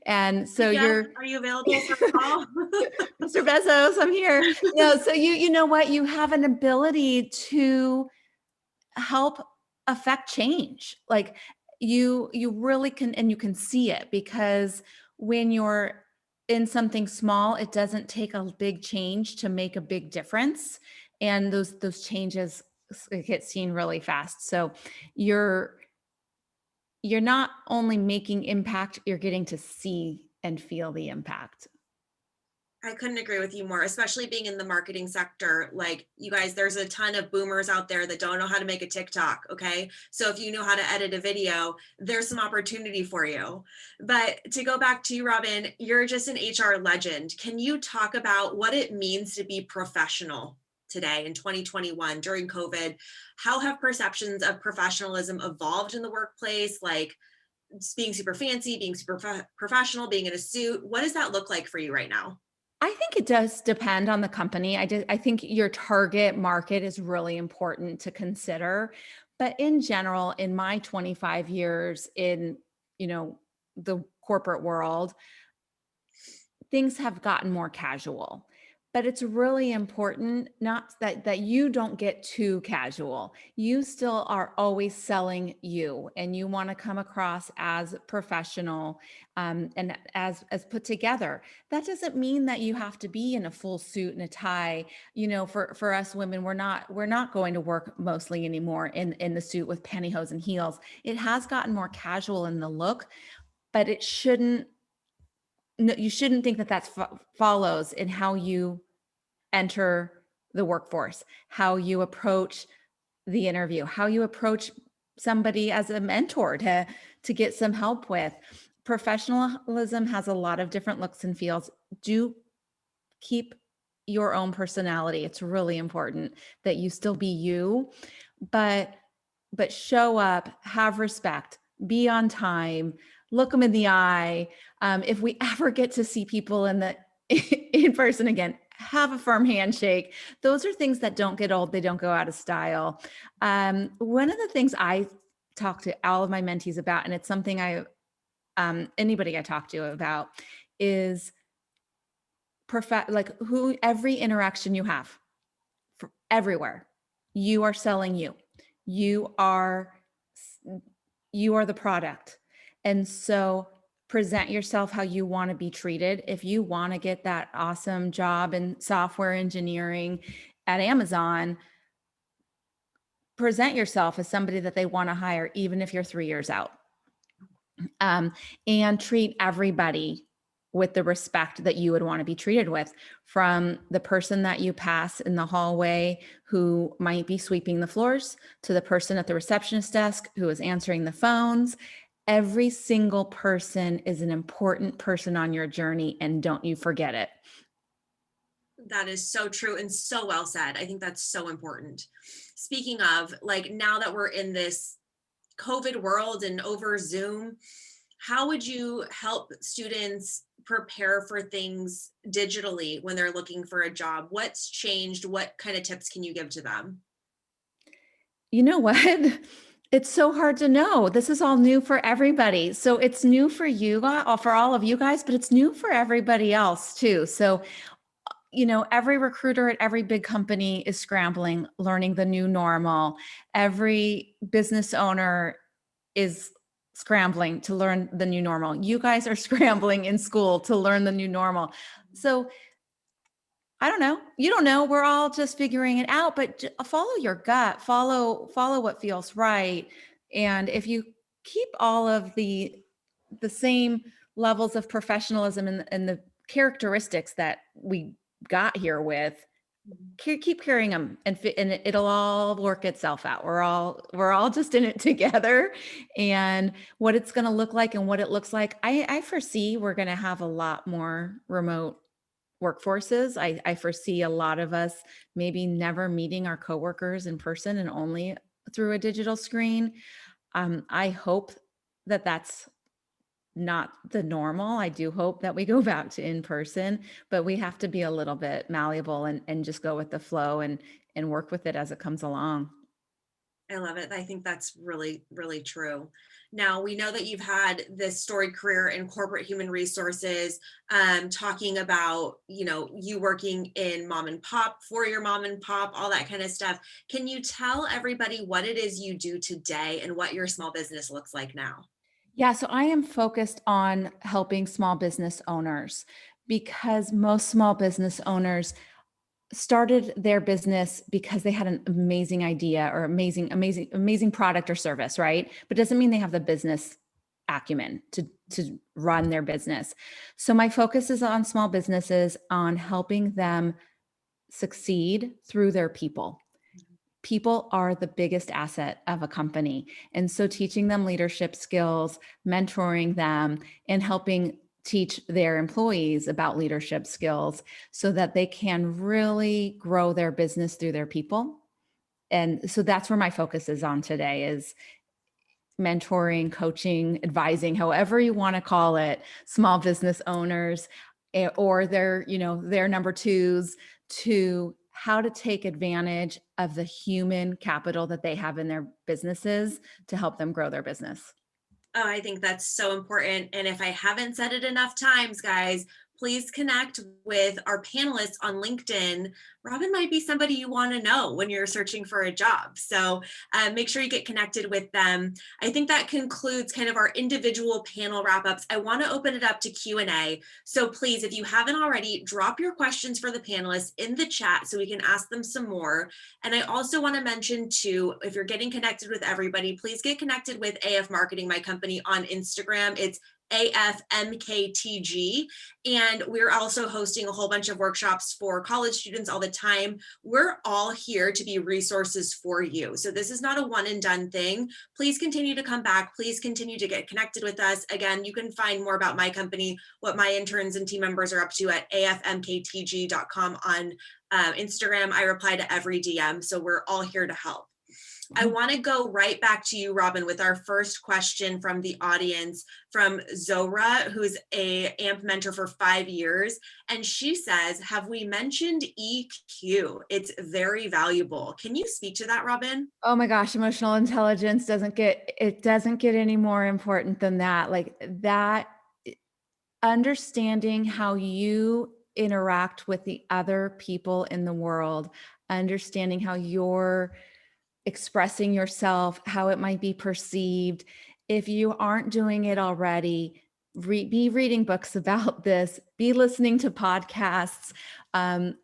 And so are you available for a call? Mr. Bezos, I'm here. No, so you know what? You have an ability to help affect change. Like you really can, and you can see it because when you're in something small, it doesn't take a big change to make a big difference. And those changes get seen really fast. So you're not only making impact, you're getting to see and feel the impact. I couldn't agree with you more, especially being in the marketing sector. Like you guys, there's a ton of boomers out there that don't know how to make a TikTok. Okay. So if you know how to edit a video, there's some opportunity for you. But to go back to you, Robin, you're just an HR legend. Can you talk about what it means to be professional today in 2021 during COVID? How have perceptions of professionalism evolved in the workplace? Like, being super fancy, being super professional, being in a suit? What does that look like for you right now? I think it does depend on the company. I think your target market is really important to consider. But in general, in my 25 years in, the corporate world, things have gotten more casual. But it's really important not that you don't get too casual. You still are always selling you, and you want to come across as professional, and as put together. That doesn't mean that you have to be in a full suit and a tie. For us women, we're not going to work mostly anymore in the suit with pantyhose and heels. It has gotten more casual in the look, but it shouldn't. No, you shouldn't think that follows in how you enter the workforce, how you approach the interview, how you approach somebody as a mentor to get some help with. Professionalism has a lot of different looks and feels. Do keep your own personality. It's really important that you still be you, but show up, have respect, be on time, look them in the eye. If we ever get to see people in person again, have a firm handshake. Those are things that don't get old. They don't go out of style. One of the things I talk to all of my mentees about, and it's something anybody I talk to about, is every interaction you have everywhere, you are selling you. You are the product. And so present yourself how you want to be treated. If you want to get that awesome job in software engineering at Amazon, present yourself as somebody that they want to hire, even if you're 3 years out. And treat everybody with the respect that you would want to be treated with, from the person that you pass in the hallway who might be sweeping the floors to the person at the receptionist desk who is answering the phones. Every single person is an important person on your journey, and don't you forget it. That is so true and so well said. I think that's so important. Speaking of, now that we're in this COVID world and over Zoom, how would you help students prepare for things digitally when they're looking for a job? What's changed? What kind of tips can you give to them? You know what? It's so hard to know. This is all new for everybody. So it's new for you, for all of you guys, but it's new for everybody else too. So, every recruiter at every big company is scrambling, learning the new normal. Every business owner is scrambling to learn the new normal. You guys are scrambling in school to learn the new normal. So I don't know. You don't know. We're all just figuring it out, but follow your gut, follow what feels right. And if you keep all of the same levels of professionalism and the characteristics that we got here with, keep carrying them, and it'll all work itself out. We're all just in it together, and what it's going to look like and what it looks like. I foresee we're going to have a lot more remote workforces. I foresee a lot of us maybe never meeting our coworkers in person and only through a digital screen. I hope that that's not the normal. I do hope that we go back to in person, but we have to be a little bit malleable and just go with the flow and work with it as it comes along. I love it. I think that's really, really true. Now, we know that you've had this storied career in corporate human resources, talking about, you working in mom and pop, for your mom and pop, all that kind of stuff. Can you tell everybody what it is you do today and what your small business looks like now? Yeah, so I am focused on helping small business owners, because most small business owners started their business because they had an amazing idea or amazing product or service, right? But it doesn't mean they have the business acumen to run their business. So my focus is on small businesses, on helping them succeed through their people. People are the biggest asset of a company. And so teaching them leadership skills, mentoring them, and helping teach their employees about leadership skills so that they can really grow their business through their people. And so that's where my focus is on today, is mentoring, coaching, advising, however you want to call it, small business owners or their number twos to how to take advantage of the human capital that they have in their businesses to help them grow their business. Oh, I think that's so important. And if I haven't said it enough times, guys, please connect with our panelists on LinkedIn. Robin might be somebody you want to know when you're searching for a job. So make sure you get connected with them. I think that concludes kind of our individual panel wrap-ups. I want to open it up to Q&A. So please, if you haven't already, drop your questions for the panelists in the chat so we can ask them some more. And I also want to mention too, if you're getting connected with everybody, please get connected with AF Marketing, my company, on Instagram. It's AFMKTG. And we're also hosting a whole bunch of workshops for college students all the time. We're all here to be resources for you. So this is not a one and done thing. Please continue to come back. Please continue to get connected with us. Again, you can find more about my company, what my interns and team members are up to at afmktg.com on Instagram. I reply to every DM. So we're all here to help. I want to go right back to you, Robin, with our first question from the audience from Zora, who's a AMP mentor for 5 years. And she says, have we mentioned EQ? It's very valuable. Can you speak to that, Robin? Oh my gosh, emotional intelligence doesn't get any more important than that. Like that, understanding how you interact with the other people in the world, understanding how you're expressing yourself, how it might be perceived. If you aren't doing it already, be reading books about this, be listening to podcasts.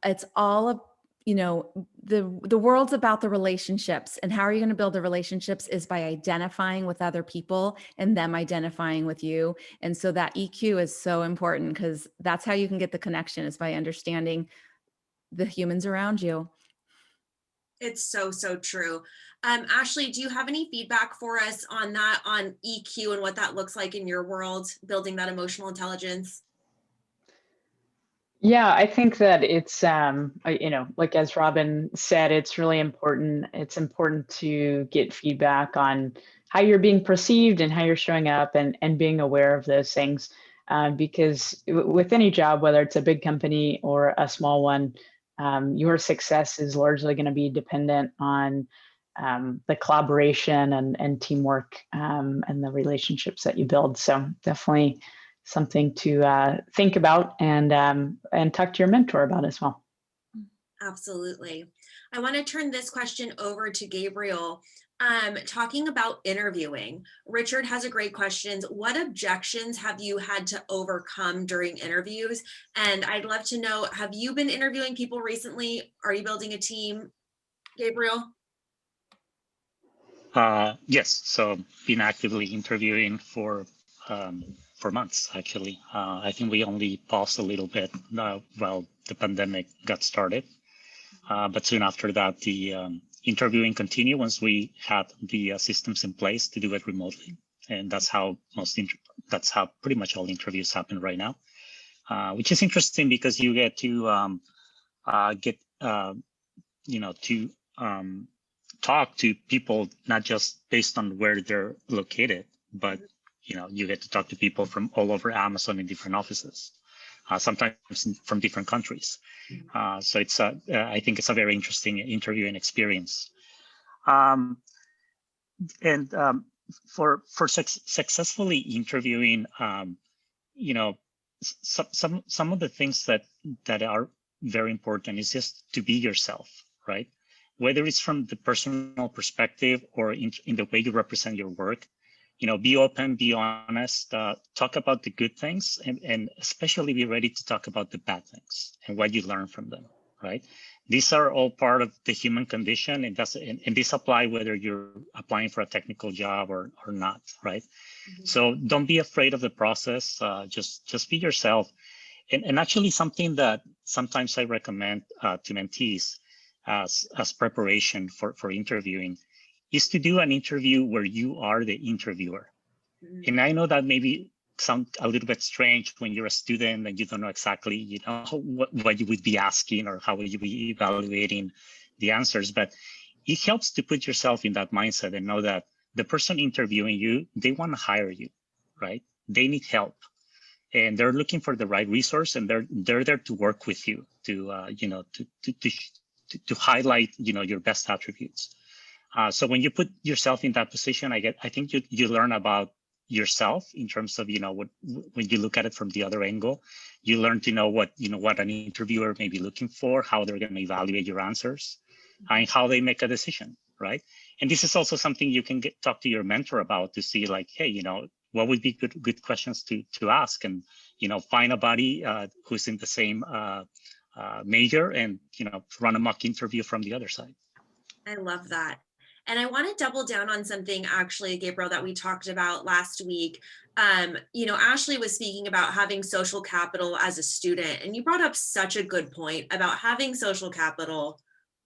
It's all, the world's about the relationships, and how are you going to build the relationships is by identifying with other people and them identifying with you. And so that EQ is so important because that's how you can get the connection, is by understanding the humans around you. It's so, so true. Ashley, do you have any feedback for us on that, on EQ and what that looks like in your world, building that emotional intelligence? Yeah, I think that it's, like as Robin said, it's really important. It's important to get feedback on how you're being perceived and how you're showing up, and being aware of those things. Because with any job, whether it's a big company or a small one, your success is largely going to be dependent on the collaboration and teamwork and the relationships that you build. So definitely something to think about and talk to your mentor about as well. Absolutely. I want to turn this question over to Gabriel. Talking about interviewing, Richard has a great question. What objections have you had to overcome during interviews? And I'd love to know, have you been interviewing people recently? Are you building a team, Gabriel? Yes, so been actively interviewing for months, actually. I think we only paused a little bit while the pandemic got started. But soon after that, the interviewing continued once we had the systems in place to do it remotely. And that's how pretty much all interviews happen right now, which is interesting because you get to talk to people, not just based on where they're located, but you get to talk to people from all over Amazon in different offices, sometimes from different countries. So it's I think it's a very interesting interviewing experience. For successfully interviewing, some of the things that are very important is just to be yourself, right? Whether it's from the personal perspective or in the way you represent your work, be open, be honest, talk about the good things, and especially be ready to talk about the bad things and what you learn from them, right? These are all part of the human condition, and these apply whether you're applying for a technical job or not, right? Mm-hmm. So don't be afraid of the process. Just be yourself. And actually something that sometimes I recommend to mentees as preparation for interviewing is to do an interview where you are the interviewer. Mm-hmm. And I know that maybe sound a little bit strange when you're a student and you don't know exactly, what you would be asking or how would you be evaluating the answers, but it helps to put yourself in that mindset and know that the person interviewing you, they want to hire you, right? They need help, and they're looking for the right resource, and they're there to work with you to to highlight your best attributes. So when you put yourself in that position, I think you learn about yourself in terms of when you look at it from the other angle, you learn to know what an interviewer may be looking for, how they're going to evaluate your answers, and how they make a decision, right? And this is also something you can talk to your mentor about to see, like, hey, what would be good questions to ask, and find a buddy who's in the same major, and run a mock interview from the other side. I love that. And I want to double down on something, actually, Gabriel, that we talked about last week. Ashley was speaking about having social capital as a student, and you brought up such a good point about having social capital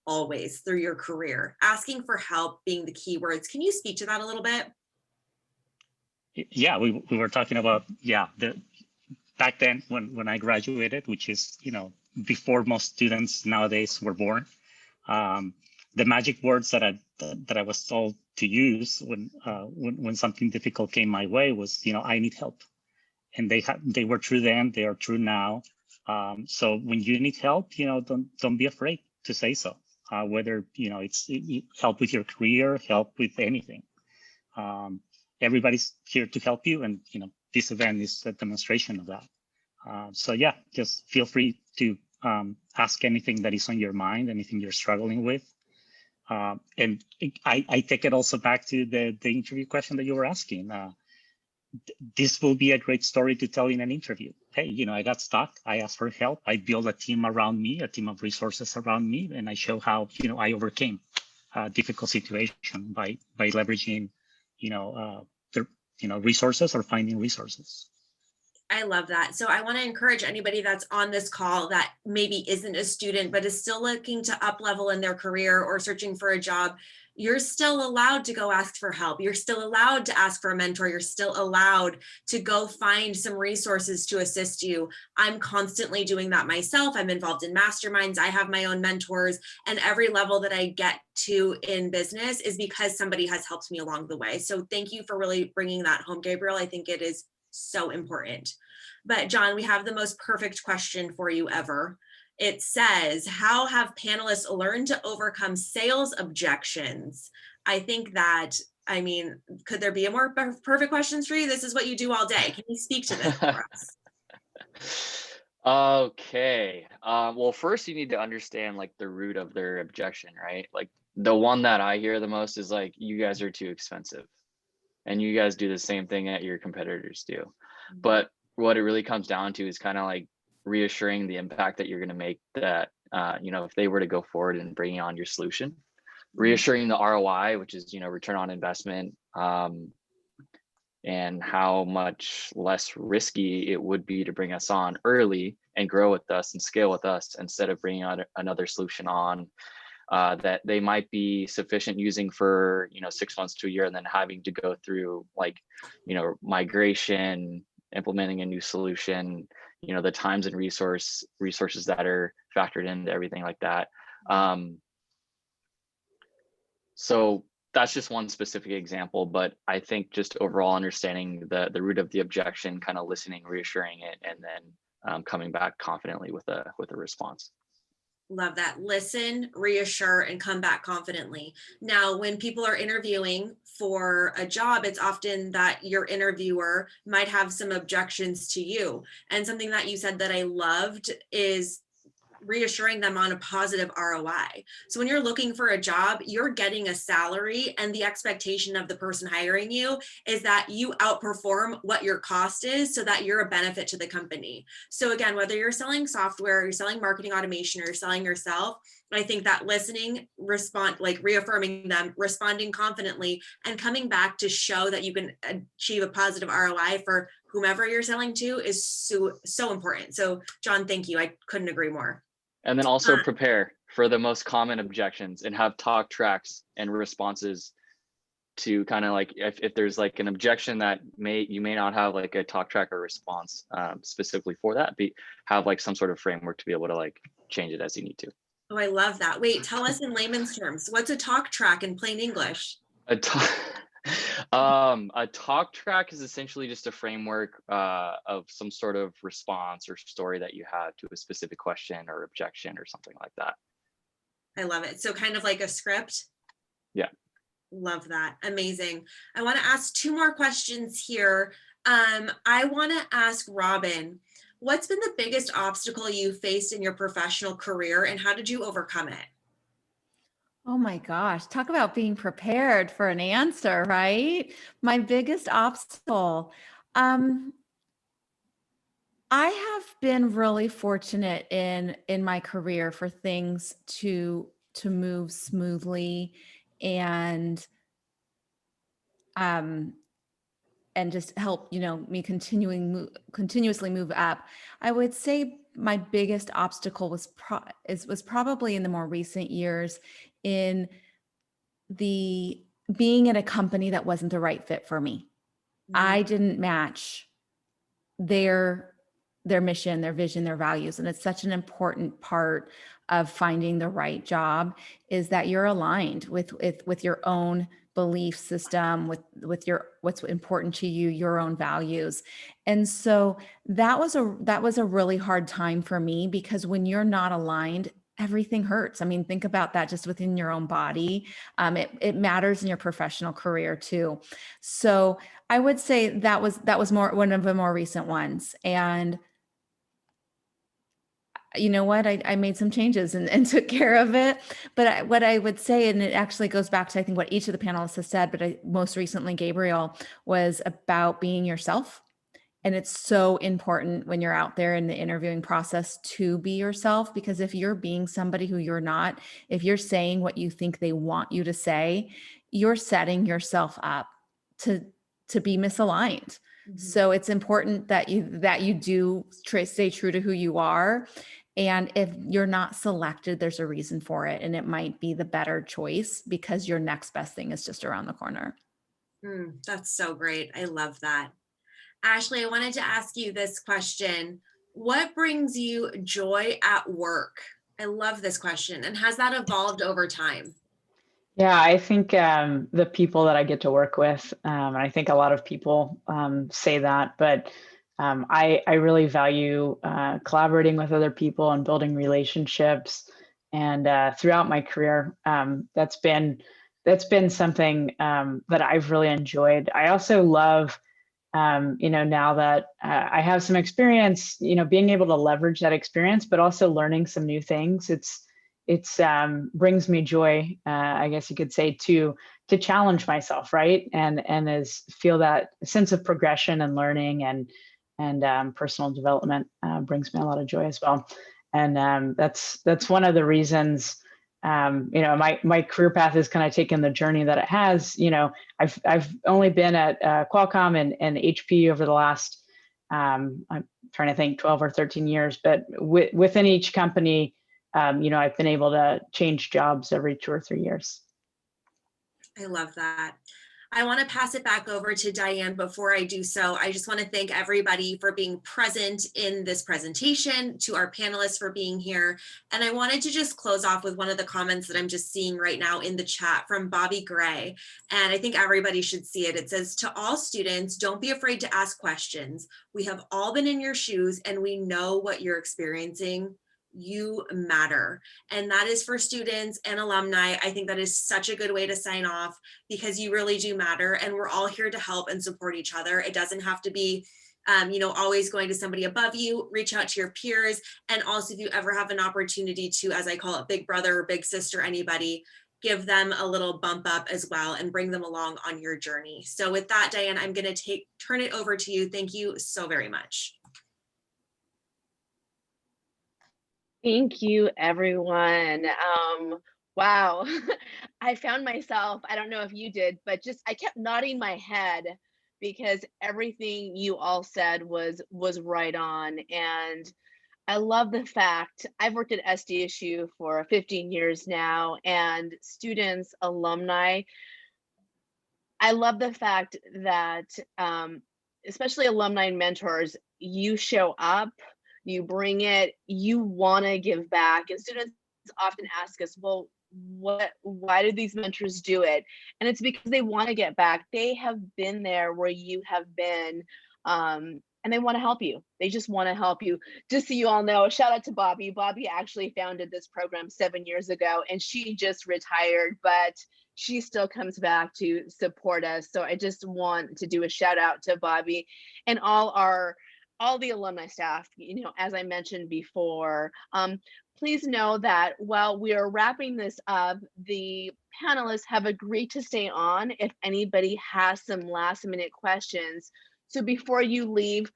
always through your career, asking for help being the key words. Can you speak to that a little bit? Yeah, we were talking about, back then when I graduated, which is, before most students nowadays were born. The magic words that I was told to use when something difficult came my way was, I need help, and they were true then, they are true now. So when you need help, don't be afraid to say so. Whether it's help with your career, help with anything. Everybody's here to help you, and this event is a demonstration of that. So yeah, just feel free to ask anything that is on your mind, anything you're struggling with. And I take it also back to the interview question that you were asking. This will be a great story to tell in an interview. Hey, I got stuck. I asked for help. I built a team around me, a team of resources around me, and I show how I overcame a difficult situation by leveraging the resources or finding resources. I love that. So I want to encourage anybody that's on this call that maybe isn't a student, but is still looking to up level in their career or searching for a job. You're still allowed to go ask for help. You're still allowed to ask for a mentor. You're still allowed to go find some resources to assist you. I'm constantly doing that myself. I'm involved in masterminds. I have my own mentors, and every level that I get to in business is because somebody has helped me along the way. So thank you for really bringing that home, Gabriel. I think it is so important. But John, we have the most perfect question for you ever. It says, how have panelists learned to overcome sales objections? I think that, could there be a more perfect questions for you? This is what you do all day. Can you speak to this for us? Okay. Well, first you need to understand like the root of their objection, right? Like the one that I hear the most is like, you guys are too expensive. And you guys do the same thing that your competitors do. But what it really comes down to is kind of like reassuring the impact that you're going to make, that, if they were to go forward and bring on your solution, reassuring the ROI, which is, return on investment, and how much less risky it would be to bring us on early and grow with us and scale with us, instead of bringing on another solution on that they might be sufficient using for 6 months to a year, and then having to go through like migration, implementing a new solution, the times and resources that are factored into everything like that. So that's just one specific example, but I think just overall understanding the root of the objection, kind of listening, reassuring it, and then coming back confidently with a response. Love that. Listen, reassure, and come back confidently. Now, when people are interviewing for a job, it's often that your interviewer might have some objections to you. And something that you said that I loved is reassuring them on a positive ROI. So when you're looking for a job, you're getting a salary, and the expectation of the person hiring you is that you outperform what your cost is, so that you're a benefit to the company. So again, whether you're selling software, you're selling marketing automation, or you're selling yourself, I think that listening, reaffirming them, responding confidently, and coming back to show that you can achieve a positive ROI for whomever you're selling to is so important. So John, thank you. I couldn't agree more. And then also prepare for the most common objections, and have talk tracks and responses to kind of like, if there's like an objection that you may not have like a talk track or response specifically for that, have like some sort of framework to be able to like change it as you need to. Oh, I love that. Wait, tell us in layman's terms, what's a talk track in plain English? A talk track is essentially just a framework of some sort of response or story that you have to a specific question or objection or something like that. I love it. So kind of like a script. Yeah. Love that. Amazing. I want to ask 2 more questions here. I want to ask Robin, what's been the biggest obstacle you faced in your professional career and how did you overcome it? Oh my gosh, talk about being prepared for an answer, right? My biggest obstacle. I have been really fortunate in my career for things to move smoothly and um just help, me continuously move up. I would say my biggest obstacle was probably in the more recent years in the being at a company that wasn't the right fit for me. I didn't match their mission, their vision, their values. And it's such an important part of finding the right job is that you're aligned with your own belief system, with your what's important to you, your own values. And so that was a really hard time for me because when you're not aligned, everything hurts. I mean, think about that just within your own body. It matters in your professional career too. So I would say that was more one of the more recent ones. And you know what? I made some changes and took care of it. But what I would say, and it actually goes back to I think what each of the panelists has said, but most recently Gabriel, was about being yourself. And it's so important when you're out there in the interviewing process to be yourself, because if you're being somebody who you're not, if you're saying what you think they want you to say, you're setting yourself up to be misaligned. Mm-hmm. So it's important that you do stay true to who you are. And if you're not selected, there's a reason for it. And it might be the better choice because your next best thing is just around the corner. That's so great. I love that. Ashley, I wanted to ask you this question. What brings you joy at work? I love this question. And has that evolved over time? Yeah, I think the people that I get to work with, and I think a lot of people say that, but I really value collaborating with other people and building relationships. And throughout my career, that's been something that I've really enjoyed. I also love, now that I have some experience, being able to leverage that experience, but also learning some new things. It's brings me joy, I guess you could say, to challenge myself, right? And feel that sense of progression and learning and personal development brings me a lot of joy as well. And that's one of the reasons, my career path has kind of taken the journey that it has. I've only been at Qualcomm and HP over the last, I'm trying to think, 12 or 13 years, but within each company, I've been able to change jobs every 2 or 3 years. I love that. I want to pass it back over to Diane. Before I do so, I just want to thank everybody for being present in this presentation, to our panelists for being here. And I wanted to just close off with one of the comments that I'm just seeing right now in the chat from Bobby Gray. And I think everybody should see it. It says, to all students, don't be afraid to ask questions. We have all been in your shoes and we know what you're experiencing. You matter. And that is for students and alumni. I think that is such a good way to sign off because you really do matter. And we're all here to help and support each other. It doesn't have to be, always going to somebody above you. Reach out to your peers. And also, if you ever have an opportunity to, as I call it, big brother or big sister, anybody, give them a little bump up as well and bring them along on your journey. So with that, Diane, I'm going to turn it over to you. Thank you so very much. Thank you, everyone. Wow. I found myself, I don't know if you did, but I kept nodding my head because everything you all said was right on. And I love the fact I've worked at SDSU for 15 years now, and students, alumni, I love the fact that, especially alumni and mentors, you show up, you bring it, you want to give back. And students often ask us, well, why do these mentors do it? And it's because they want to get back. They have been there where you have been, and they want to help you. They just want to help you. Just so you all know, shout out to Bobby. Bobby actually founded this program 7 years ago, and she just retired, but she still comes back to support us. So I just want to do a shout out to Bobby and all the alumni staff. You know, as I mentioned before, please know that while we are wrapping this up, the panelists have agreed to stay on if anybody has some last minute questions. So before you leave,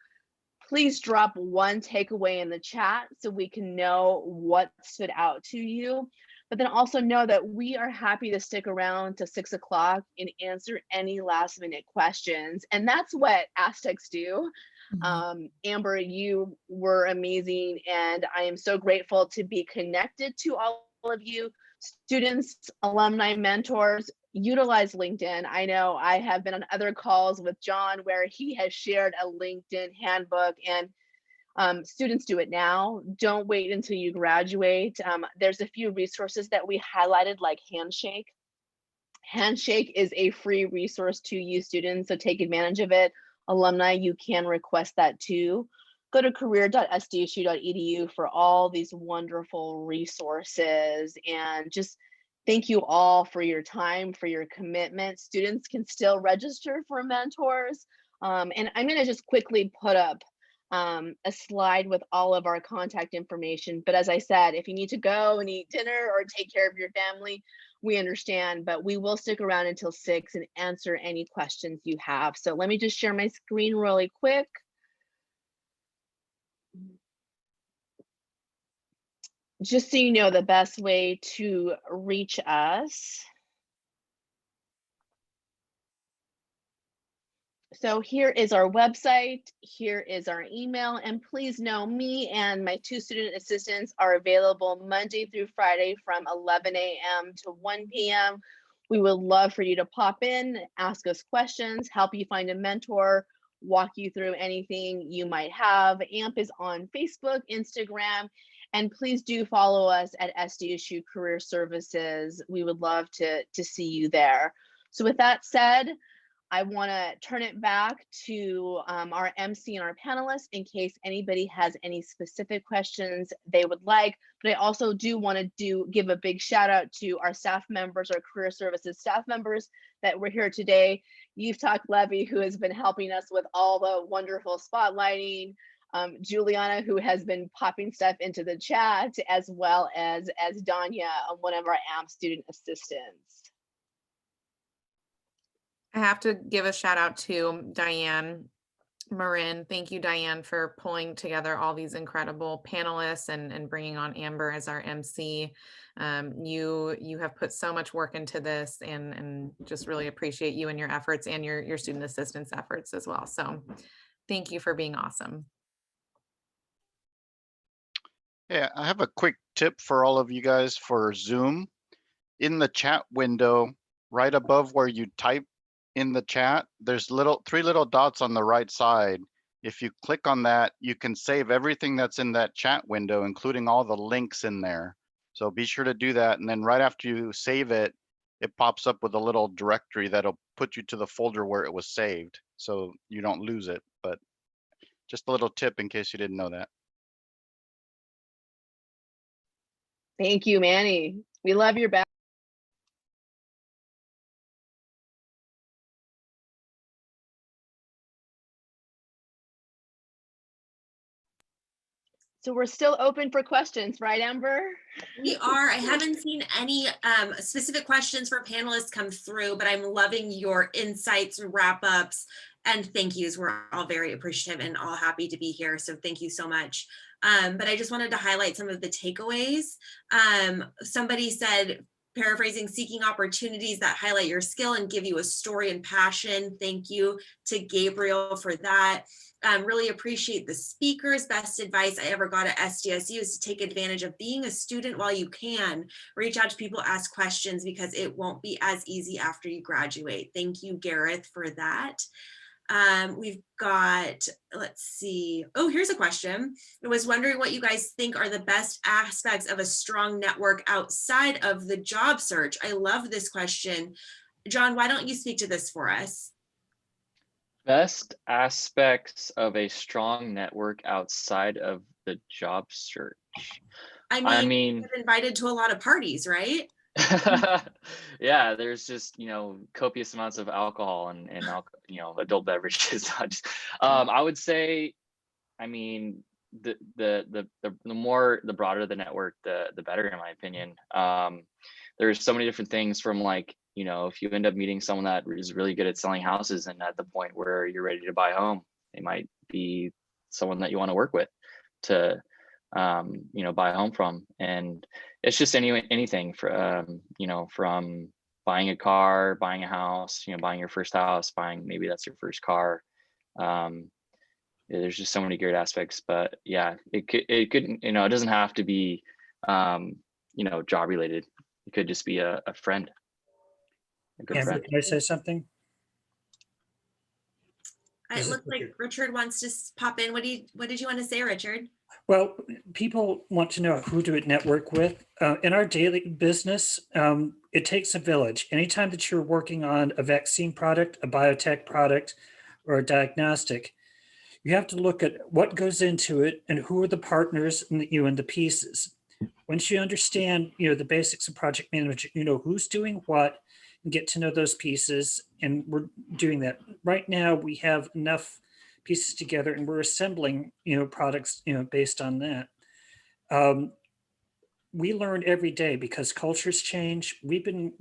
please drop one takeaway in the chat so we can know what stood out to you. But then also know that we are happy to stick around to 6 o'clock and answer any last minute questions. And that's what Aztecs do. Amber, you were amazing, and I am so grateful to be connected to all of you, students, alumni, mentors. Utilize LinkedIn. I know I have been on other calls with John where he has shared a LinkedIn handbook, and students do it now. Don't wait until you graduate. There's a few resources that we highlighted, like Handshake. Handshake is a free resource to you students, so take advantage of it. Alumni, you can request that too. Go to career.sdsu.edu for all these wonderful resources, and just thank you all for your time, for your commitment. Students can still register for mentors. And I'm going to just quickly put up a slide with all of our contact information. But as I said, if you need to go and eat dinner or take care of your family, we understand, but we will stick around until 6 and answer any questions you have. So let me just share my screen really quick. Just so you know, the best way to reach us. So here is our website, here is our email, and please know me and my 2 student assistants are available Monday through Friday from 11 a.m. to 1 p.m. We would love for you to pop in, ask us questions, help you find a mentor, walk you through anything you might have. AMP is on Facebook, Instagram, and please do follow us at SDSU Career Services. We would love to see you there. So with that said, I want to turn it back to our MC and our panelists in case anybody has any specific questions they would like. But I also do want to give a big shout out to our staff members, our career services staff members that were here today. Yvtalk Levy, who has been helping us with all the wonderful spotlighting. Juliana, who has been popping stuff into the chat, as well as Danya, one of our AMP student assistants. I have to give a shout out to Diane Marin. Thank you, Diane, for pulling together all these incredible panelists and bringing on Amber as our MC. You have put so much work into this, and just really appreciate you and your efforts and your student assistance efforts as well. So thank you for being awesome. Yeah, I have a quick tip for all of you guys for Zoom. In the chat window, right above where you type in the chat, there's 3 little dots on the right side. If you click on that, you can save everything that's in that chat window, including all the links in there. So be sure to do that. And then right after you save it, it pops up with a little directory that'll put you to the folder where it was saved, so you don't lose it. But just a little tip in case you didn't know that. Thank you, Manny. We love your back. So we're still open for questions, right, Amber? We are. I haven't seen any specific questions for panelists come through, but I'm loving your insights, wrap-ups, and thank yous. We're all very appreciative and all happy to be here. So thank you so much. But I just wanted to highlight some of the takeaways. Somebody said, paraphrasing, seeking opportunities that highlight your skill and give you a story and passion. Thank you to Gabriel for that. Really appreciate the speakers. Best advice I ever got at SDSU is to take advantage of being a student while you can. Reach out to people, ask questions, because it won't be as easy after you graduate. Thank you, Gareth, for that. We've got, let's see. Oh, here's a question. I was wondering what you guys think are the best aspects of a strong network outside of the job search. I love this question. John, why don't you speak to this for us? Best aspects of a strong network outside of the job search. I mean, you're invited to a lot of parties, right? Yeah, there's just, copious amounts of alcohol and adult beverages. I would say, I mean, the broader the network, the better, in my opinion. There's so many different things from, like, if you end up meeting someone that is really good at selling houses, and at the point where you're ready to buy a home, they might be someone that you want to work with to buy a home from. And it's just anything from from buying a car, buying a house, buying your first house, maybe that's your first car. There's just so many great aspects. But yeah, it could it doesn't have to be job related. It could just be a friend, a good Amber, friend. can I say something? It looks like Richard wants to pop in. What did you want to say, Richard? Well, people want to know who to network with. In our daily business, it takes a village. Anytime that you're working on a vaccine product, a biotech product, or a diagnostic, you have to look at what goes into it and who are the partners and the pieces. Once you understand, the basics of project management, who's doing what, and get to know those pieces. And we're doing that right now. We have enough pieces together, and we're assembling, products, based on that. We learn every day because cultures change. We've been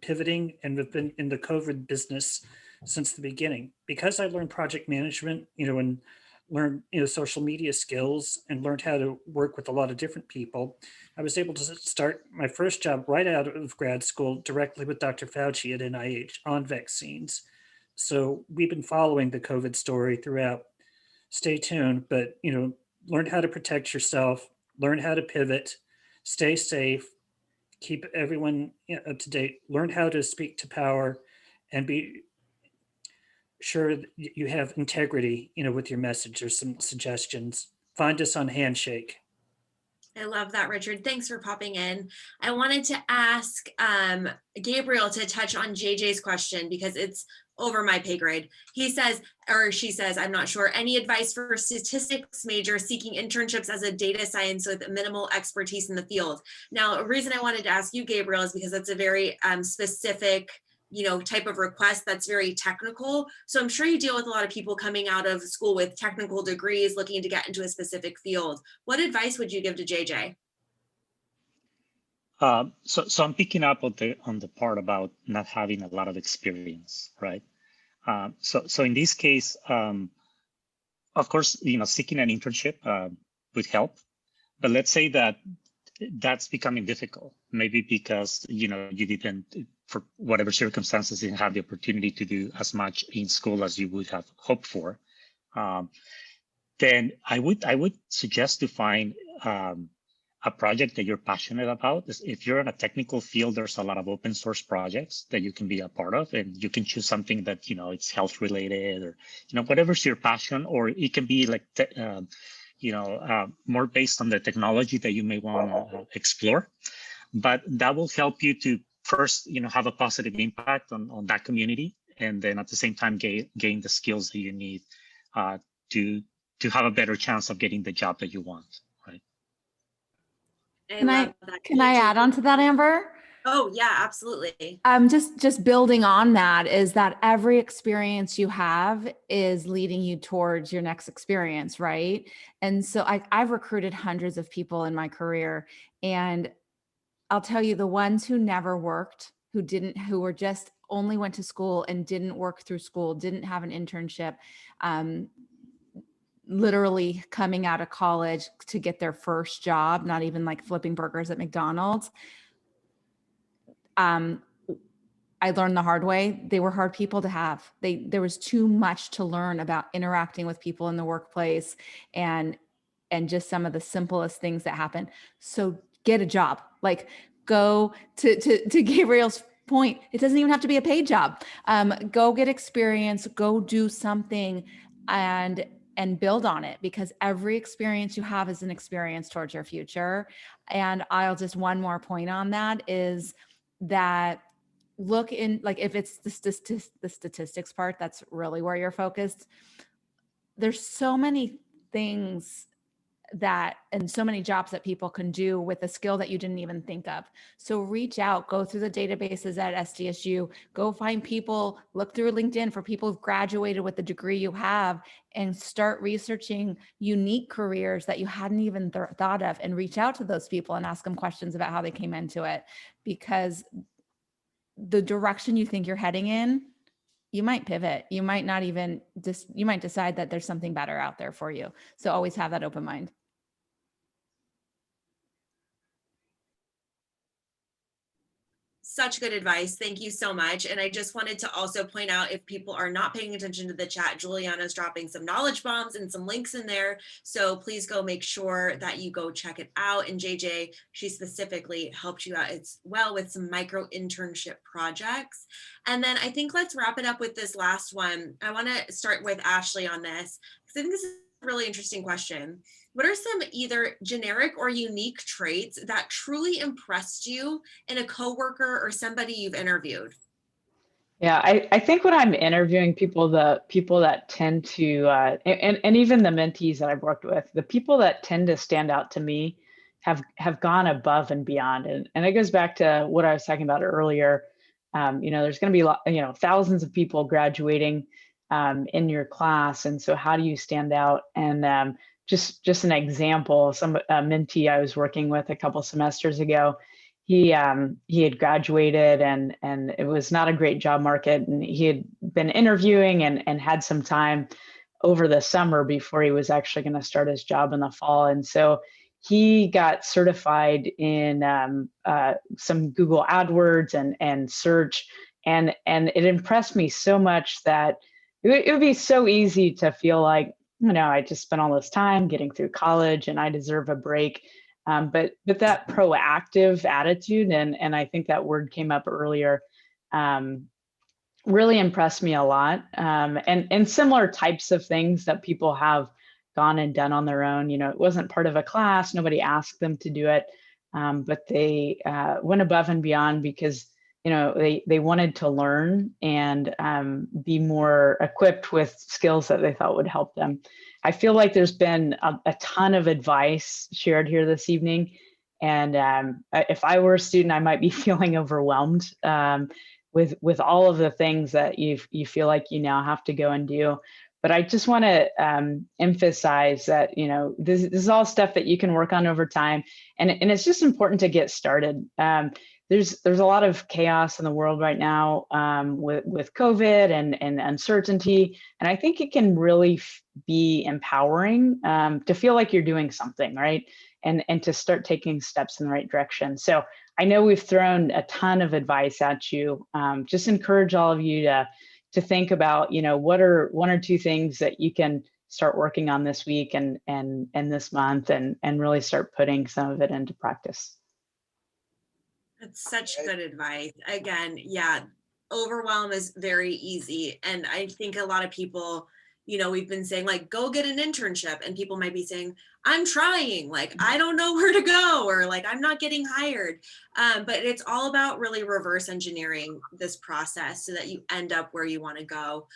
pivoting, and we've been in the COVID business since the beginning. Because I learned project management, and learned, social media skills, and learned how to work with a lot of different people, I was able to start my first job right out of grad school directly with Dr. Fauci at NIH on vaccines. So we've been following the COVID story throughout. Stay tuned, but learn how to protect yourself, learn how to pivot, stay safe, keep everyone up to date, learn how to speak to power, and be sure that you have integrity, with your message. There's some suggestions. Find us on Handshake. I love that, Richard. Thanks for popping in. I wanted to ask Gabriel to touch on JJ's question because it's over my pay grade. He says, or she says, I'm not sure, any advice for statistics major seeking internships as a data science with minimal expertise in the field? Now, a reason I wanted to ask you, Gabriel, is because that's a very specific type of request that's very technical. So I'm sure you deal with a lot of people coming out of school with technical degrees looking to get into a specific field. What advice would you give to JJ? So I'm picking up on the part about not having a lot of experience, right? So in this case, of course, seeking an internship would help. But let's say that that's becoming difficult, maybe because you didn't, for whatever circumstances, didn't have the opportunity to do as much in school as you would have hoped for. Then I would suggest to find a project that you're passionate about. If you're in a technical field, there's a lot of open source projects that you can be a part of, and you can choose something that it's health related, or whatever's your passion, or it can be like more based on the technology that you may want to explore. But that will help you to first, have a positive impact on that community, and then at the same time gain the skills that you need to have a better chance of getting the job that you want. Right? Can I add on to that, Amber? Oh yeah, absolutely. Just building on that is that every experience you have is leading you towards your next experience, right? And so I've recruited hundreds of people in my career, and I'll tell you, the ones who never worked, who were just only went to school and didn't work through school, didn't have an internship, literally coming out of college to get their first job, not even like flipping burgers at McDonald's. I learned the hard way. They were hard people to have. There was too much to learn about interacting with people in the workplace and just some of the simplest things that happen. So get a job, like go to Gabriel's point. It doesn't even have to be a paid job. Go get experience, go do something and build on it, because every experience you have is an experience towards your future. And I'll just, one more point on that is that look in, like, if it's the statistics part, that's really where you're focused. There's so many things that, and so many jobs that people can do with a skill that you didn't even think of. So reach out, go through the databases at SDSU, go find people, look through LinkedIn for people who've graduated with the degree you have, and start researching unique careers that you hadn't even thought of, and reach out to those people and ask them questions about how they came into it. Because the direction you think you're heading in, you might pivot. You might not even you might decide that there's something better out there for you. So always have that open mind. Such good advice. Thank you so much. And I just wanted to also point out, if people are not paying attention to the chat, Juliana's dropping some knowledge bombs and some links in there. So please go make sure that you go check it out. And JJ, she specifically helped you out as well with some micro internship projects. And then I think let's wrap it up with this last one. I want to start with Ashley on this, because I think this is a really interesting question. What are some either generic or unique traits that truly impressed you in a coworker or somebody you've interviewed? Yeah, I think when I'm interviewing people, the people that tend to, and even the mentees that I've worked with, the people that tend to stand out to me have gone above and beyond. And it goes back to what I was talking about earlier. There's going to be, thousands of people graduating in your class. And so how do you stand out? And just an example, a mentee I was working with a couple semesters ago, he had graduated and it was not a great job market, and he had been interviewing and had some time over the summer before he was actually going to start his job in the fall. And so he got certified in some Google AdWords and search, and it impressed me so much that it would be so easy to feel like, I just spent all this time getting through college and I deserve a break. But that proactive attitude, and I think that word came up earlier, really impressed me a lot. And similar types of things that people have gone and done on their own. It wasn't part of a class, nobody asked them to do it, but they went above and beyond because they wanted to learn and be more equipped with skills that they thought would help them. I feel like there's been a ton of advice shared here this evening. And if I were a student, I might be feeling overwhelmed with all of the things that you feel like you now have to go and do. But I just want to emphasize that, this is all stuff that you can work on over time. And it's just important to get started. There's a lot of chaos in the world right now with COVID and uncertainty. And I think it can really be empowering to feel like you're doing something, right? And to start taking steps in the right direction. So I know we've thrown a ton of advice at you. Just encourage all of you to think about, what are one or two things that you can start working on this week and this month and really start putting some of it into practice. That's such good advice. Again, yeah, overwhelm is very easy. And I think a lot of people, we've been saying like, go get an internship, and people might be saying, I'm trying, like, I don't know where to go, or like, I'm not getting hired. But it's all about really reverse engineering this process so that you end up where you want to go.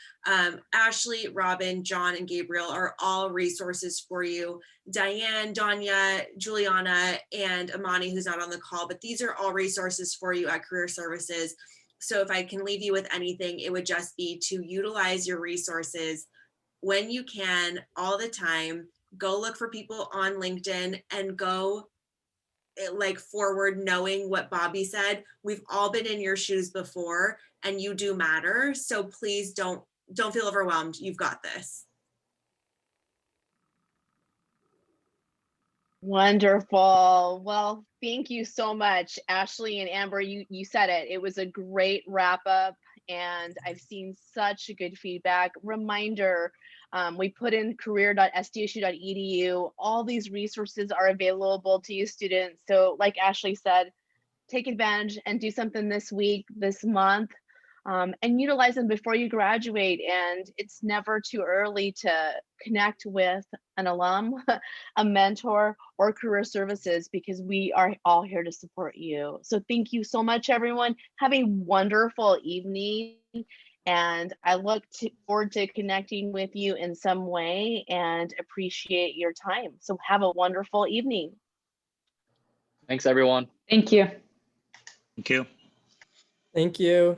Ashley, Robin, John, and Gabriel are all resources for you. Diane, Danya, Juliana, and Amani, who's not on the call, but these are all resources for you at Career Services. So if I can leave you with anything, it would just be to utilize your resources when you can, all the time. Go look for people on LinkedIn and go like forward, knowing what Bobby said. We've all been in your shoes before, and you do matter. So please don't feel overwhelmed. You've got this. Wonderful. Well, thank you so much, Ashley and Amber. You said it. It was a great wrap up, and I've seen such good feedback. Reminder, we put in career.sdsu.edu. All these resources are available to you students. So like Ashley said, take advantage and do something this week, this month, and utilize them before you graduate. And it's never too early to connect with an alum, a mentor, or career services, because we are all here to support you. So thank you so much, everyone. Have a wonderful evening. And I look forward to connecting with you in some way and appreciate your time. So have a wonderful evening. Thanks, everyone. Thank you. Thank you. Thank you.